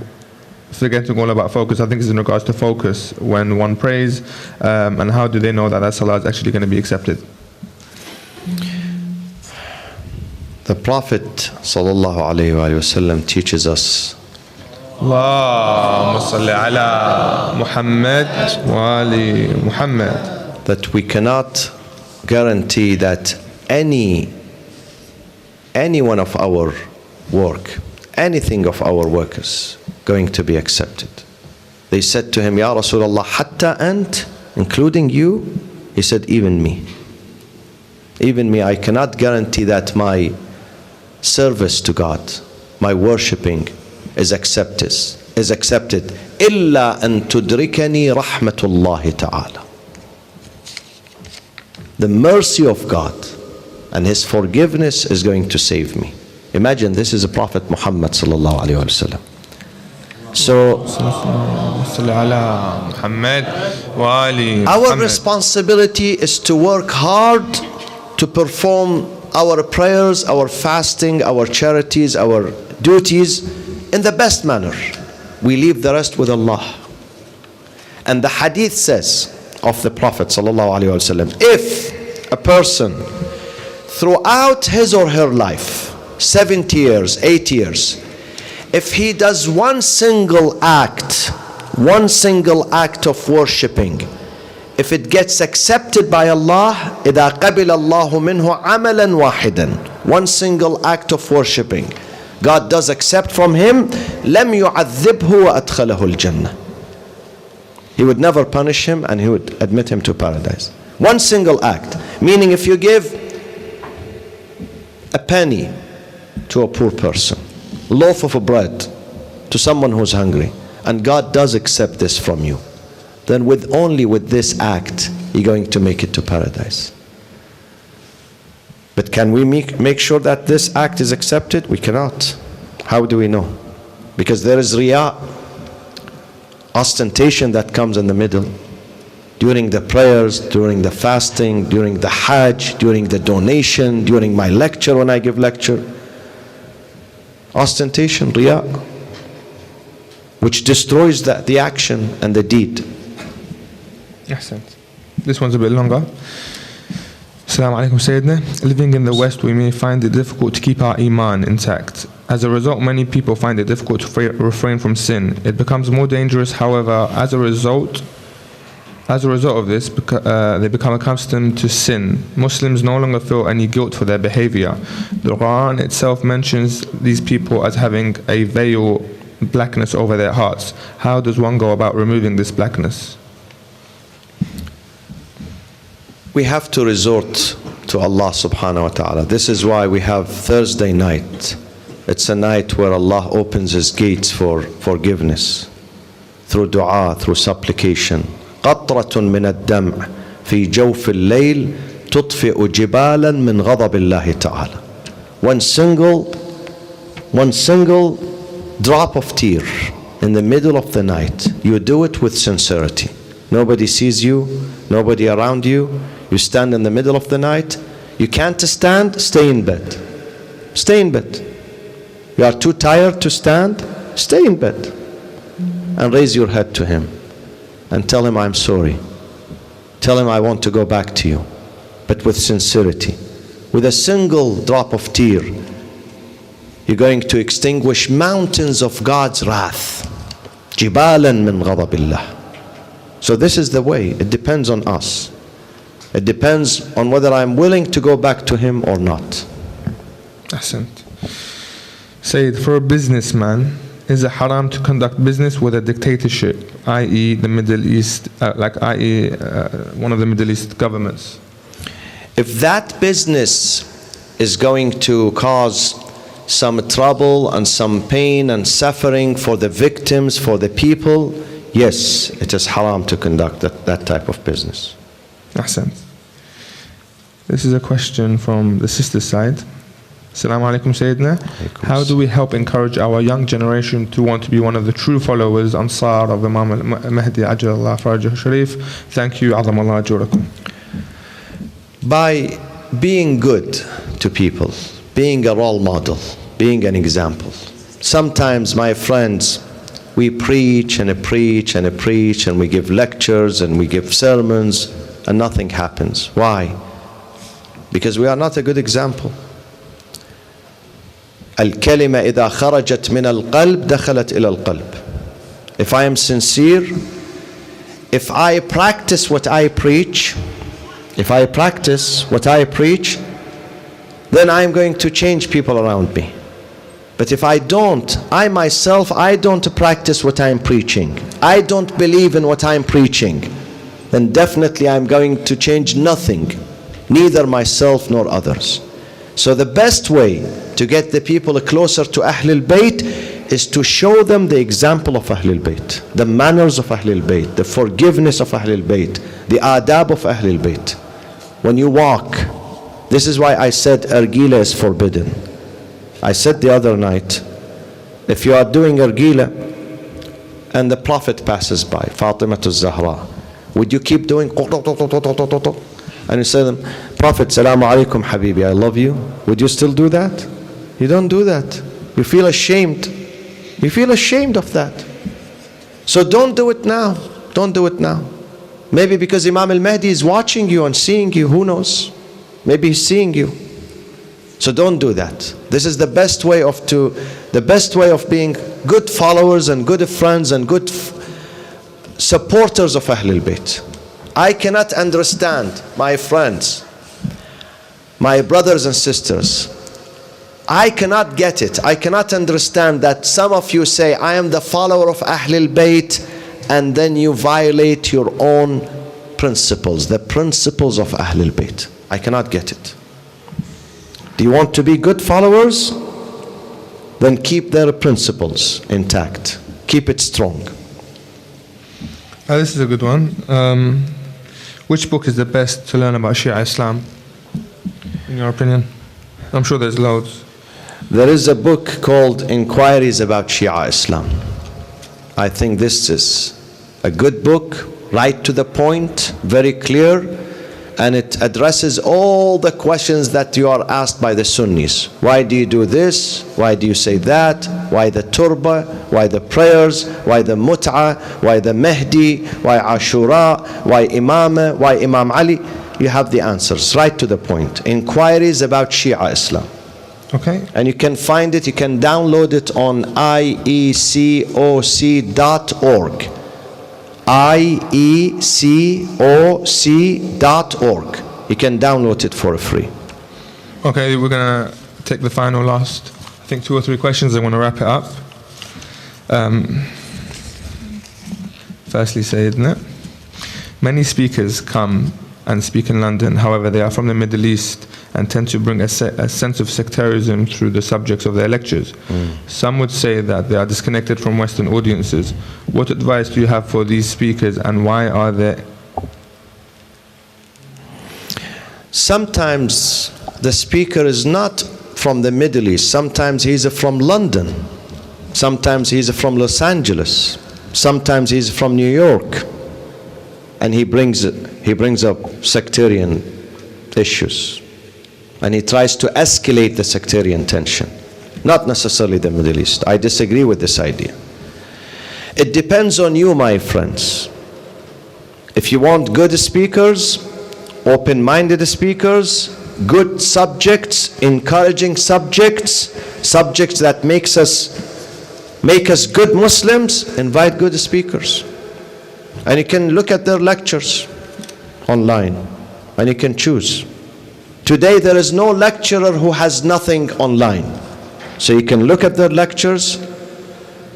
all about focus? I think it's in regards to focus when one prays, and how do they know that that Salah is actually going to be accepted? The Prophet ﷺ teaches us Allahumma salli ala Muhammad wa ali Muhammad, that we cannot guarantee that any one of our work, anything of our work is going to be accepted. They said to him, Ya Rasulullah, hatta ant, including you? He said, even me. Even me, I cannot guarantee that my service to God, my worshipping is accepted. Illa an tudrikani rahmatullahi ta'ala. The mercy of God and His forgiveness is going to save me. Imagine, this is a Prophet Muhammad sallallahu alaihi wasallam. So our responsibility is to work hard to perform our prayers, our fasting, our charities, our duties in the best manner. We leave the rest with Allah. And the hadith says of the Prophet sallallahu alaihi wasallam, if a person throughout his or her life, 70 years, 80 years, if he does one single act of worshipping, if it gets accepted by Allah, إِذَا قَبِلَ اللَّهُ مِنْهُ عَمَلًا وَاحِدًا, one single act of worshipping, God does accept from him, لَمْ يُعَذِّبْهُ وَأَدْخَلَهُ الْجَنَّةِ. He would never punish him and He would admit him to paradise. One single act. Meaning, if you give a penny to a poor person, a loaf of bread to someone who's hungry, and God does accept this from you, then only with this act, you're going to make it to paradise. But can we make sure that this act is accepted? We cannot. How do we know? Because there is riya, ostentation that comes in the middle. During the prayers, during the fasting, during the hajj, during the donation, during my lecture when I give lecture. Ostentation, riya, which destroys the action and the deed. Ahsan. This one's a bit longer. Assalamu alaikum Sayyidina. Living in the West, we may find it difficult to keep our iman intact. As a result, many people find it difficult to refrain from sin. It becomes more dangerous, however, as a result of this, they become accustomed to sin. Muslims no longer feel any guilt for their behavior. The Quran itself mentions these people as having a veil, blackness over their hearts. How does one go about removing this blackness? We have to resort to Allah subhanahu wa ta'ala. This is why we have Thursday night. It's a night where Allah opens His gates for forgiveness through dua, through supplication. قطرة من الدمع في جوف الليل تطفئ جبالا من غضب الله تعالى. One single drop of tear in the middle of the night. You do it with sincerity. Nobody sees you, nobody around you. You stand in the middle of the night. You can't stand, stay in bed. Stay in bed. You are too tired to stand, stay in bed. And raise your head to Him. And tell Him, I'm sorry. Tell Him, I want to go back to you. But with sincerity. With a single drop of tear, you're going to extinguish mountains of God's wrath. Jibalan min ghadabillah. So this is the way. It depends on us. It depends on whether I'm willing to go back to Him or not. Ahsant. Sayyid, for a businessman, is it haram to conduct business with a dictatorship, i.e. the Middle East, one of the Middle East governments? If that business is going to cause some trouble and some pain and suffering for the victims, for the people, yes, it is haram to conduct that type of business. Ahsan. This is a question from the sister side. Assalamu alaikum Sayyidina. How do we help encourage our young generation to want to be one of the true followers, Ansar of Imam al-Mahdi Ajjallah Farajahu Sharif? Thank you. Azam Allah ajurakum. By being good to people, being a role model, being an example. Sometimes, my friends, we preach and preach and preach, and we give lectures and we give sermons, and nothing happens. Why? Because we are not a good example. الكلمة إذا خرجت من القلب دخلت إلى القلب. If I am sincere, if I practice what I preach, then I am going to change people around me. But if I don't, I myself, I don't practice what I am preaching, I don't believe in what I am preaching, then definitely I am going to change nothing, neither myself nor others. So the best way to get the people closer to Ahlul Bayt is to show them the example of Ahlul Bayt, the manners of Ahlul Bayt, the forgiveness of Ahlul Bayt, the adab of Ahlul Bayt. When you walk, this is why I said argila is forbidden. I said the other night, if you are doing argila and the Prophet passes by, Fatima Zahra, would you keep doing and you say to them, Prophet, Salamu alaikum Habibi, I love you? Would you still do that? You don't do that. You feel ashamed. You feel ashamed of that. So don't do it now. Don't do it now. Maybe because Imam al-Mahdi is watching you and seeing you, who knows? Maybe he's seeing you. So don't do that. This is the best way of being good followers and good friends and good supporters of Ahlul Bayt. I cannot understand, my friends, my brothers and sisters, I cannot get it. I cannot understand that some of you say, I am the follower of Ahlul Bayt, and then you violate your own principles, the principles of Ahlul Bayt. I cannot get it. Do you want to be good followers? Then keep their principles intact. Keep it strong. This is a good one. Which book is the best to learn about Shia Islam, in your opinion? I'm sure there's loads. There is a book called Inquiries About Shia Islam. I think this is a good book, right to the point, very clear, and it addresses all the questions that you are asked by the Sunnis. Why do you do this? Why do you say that? Why the turba? Why the prayers? Why the mut'ah? Why the Mahdi? Why Ashura? Why Imamah? Why Imam Ali? You have the answers, right to the point. Inquiries About Shia Islam. Okay. And you can find it, you can download it on iecoc.org. iecoc.org. You can download it for free. Okay, we're going to take the final last, I think 2 or 3 questions. I want to wrap it up. Firstly, Sayyidina, many speakers come and speak in London. However, they are from the Middle East and tend to bring a sense of sectarianism through the subjects of their lectures. Some would say that they are disconnected from Western audiences. What advice do you have for these speakers, and why are they? Sometimes the speaker is not from the Middle East. Sometimes he's from London. Sometimes he's from Los Angeles. Sometimes he's from New York. And he brings up sectarian issues. And he tries to escalate the sectarian tension. Not necessarily the Middle East. I disagree with this idea. It depends on you, my friends. If you want good speakers, open-minded speakers, good subjects, encouraging subjects, subjects that make us good Muslims, invite good speakers. And you can look at their lectures online, and you can choose. Today there is no lecturer who has nothing online. So you can look at their lectures,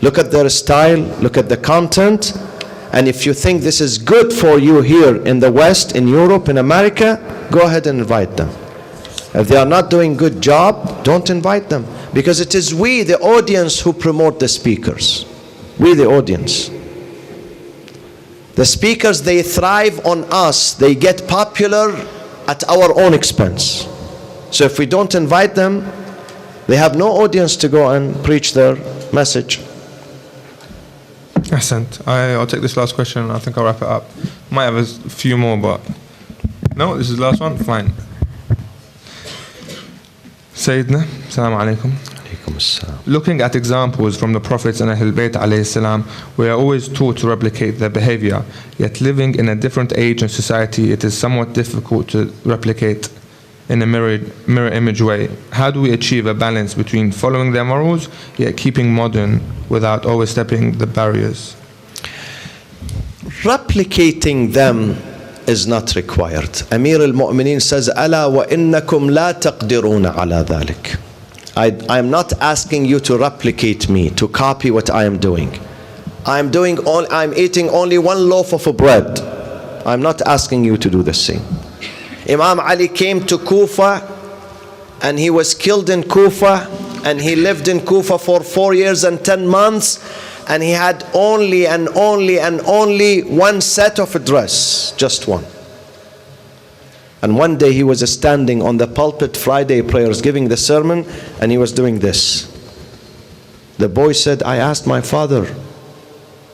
look at their style, look at the content, and if you think this is good for you here in the West, in Europe, in America, go ahead and invite them. If they are not doing a good job, don't invite them. Because it is we, the audience, who promote the speakers. We, the audience. The speakers, they thrive on us. They get popular at our own expense. So if we don't invite them, they have no audience to go and preach their message. Ahsant. I'll take this last question. I think I'll wrap it up. Might have a few more, but no, this is the last one. Fine. Sayyidina, Assalamu alaikum. Looking at examples from the Prophets and Ahlul Bayt alayhi salam, we are always taught to replicate their behavior. Yet living in a different age and society, it is somewhat difficult to replicate in a mirror image way. How do we achieve a balance between following their morals yet keeping modern without overstepping the barriers? Replicating them is not required. Amir al-Mu'mineen says, "Ala wa innakum la taqdiruna ala dhalik." I'm not asking you to replicate me, to copy what I am doing. I'm eating only one loaf of bread. I'm not asking you to do the same. Imam Ali came to Kufa and he was killed in Kufa, and he lived in Kufa for 4 years and 10 months, and he had only one set of a dress, just one. And one day he was standing on the pulpit, Friday prayers, giving the sermon, and he was doing this. The boy said, "I asked my father,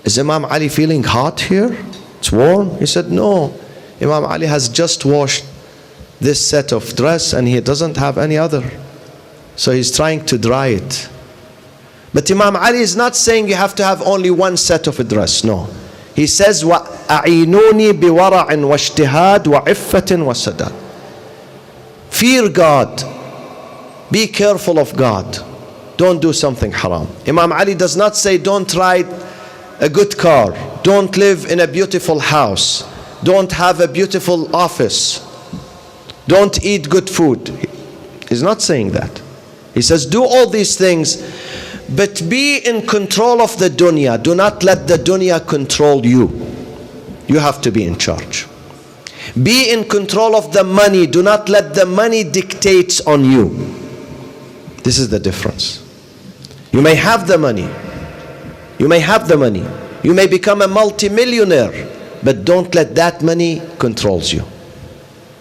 is Imam Ali feeling hot here? It's warm?" He said, "No, Imam Ali has just washed this set of dress and he doesn't have any other. So he's trying to dry it." But Imam Ali is not saying you have to have only one set of a dress. No. He says, وَأَعِينُونِي بِوَرَعٍ وَاجْتِهَادٍ وَعِفَّةٍ وَسَدَادٍ. Fear God. Be careful of God. Don't do something haram. Imam Ali does not say don't ride a good car. Don't live in a beautiful house. Don't have a beautiful office. Don't eat good food. He's not saying that. He says do all these things, but be in control of the dunya. Do not let the dunya control you. You have to be in charge. Be in control of the money. Do not let the money dictate on you. This is the difference. You may have the money. You may have the money. You may become a multimillionaire, but don't let that money controls you.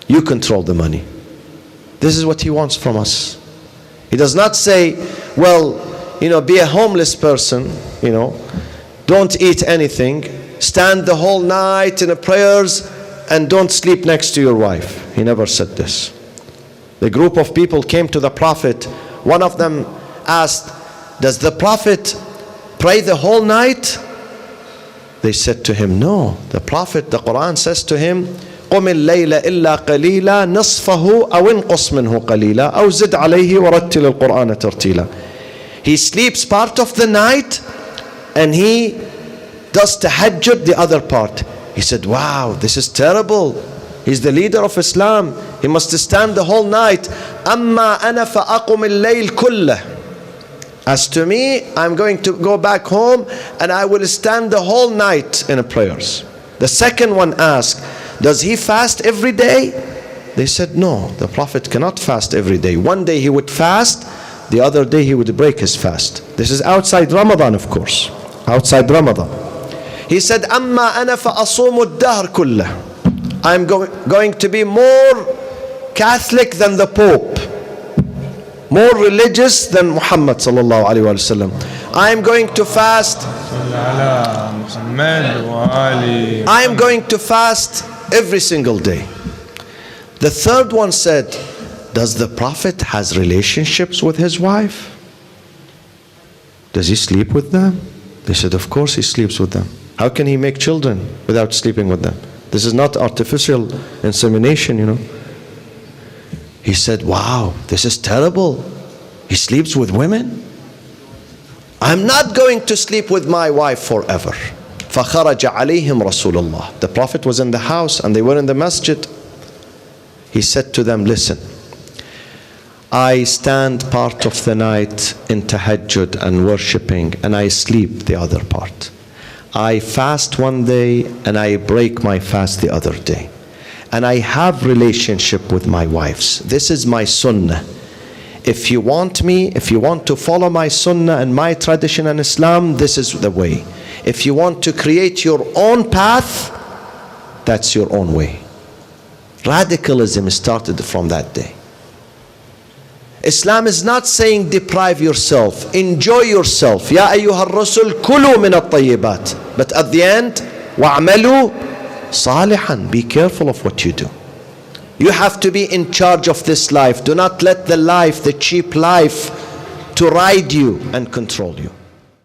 You control the money. This is what he wants from us. He does not say, well, be a homeless person, don't eat anything, stand the whole night in the prayers, and don't sleep next to your wife. He never said this. The group of people came to the Prophet. One of them asked, does the Prophet pray the whole night? They said to him, no. The Quran says to him, قم الليل إلا قليلا نصفه أو انقص منه قليلا أو زد عليه ورتل القرآن ترتيلا. He sleeps part of the night and he does tahajjud the other part. He said, wow, this is terrible. He's the leader of Islam. He must stand the whole night. أما أنا فأقم الليل كله. As to me, I'm going to go back home and I will stand the whole night in prayers. The second one asked, does he fast every day? They said, no, the Prophet cannot fast every day. One day he would fast, the other day he would break his fast. This is outside Ramadan, of course. Outside Ramadan. He said, أما أنا فأصوم الدهر كله. I'm going to be more Catholic than the Pope. More religious than Muhammad sallallahu alaihi wasallam. I'm going to fast. I'm going to fast every single day. The third one said, does the Prophet has relationships with his wife? Does he sleep with them? They said, of course he sleeps with them. How can he make children without sleeping with them? This is not artificial insemination, He said, wow, this is terrible. He sleeps with women? I'm not going to sleep with my wife forever. فَخَرَجَ عَلَيْهِمْ رَسُولُ اللَّهِ. The Prophet was in the house and they were in the masjid. He said to them, listen, I stand part of the night in tahajjud and worshipping, and I sleep the other part. I fast one day and I break my fast the other day. And I have relationship with my wives. This is my sunnah. If you want to follow my sunnah and my tradition and Islam, this is the way. If you want to create your own path, that's your own way. Radicalism started from that day. Islam is not saying deprive yourself, enjoy yourself. Ya ayyuha ar-rasul kulu min at-tayyibat. But at the end, wa'amalu salihan. Be careful of what you do. You have to be in charge of this life. Do not let the life, the cheap life, to ride you and control you.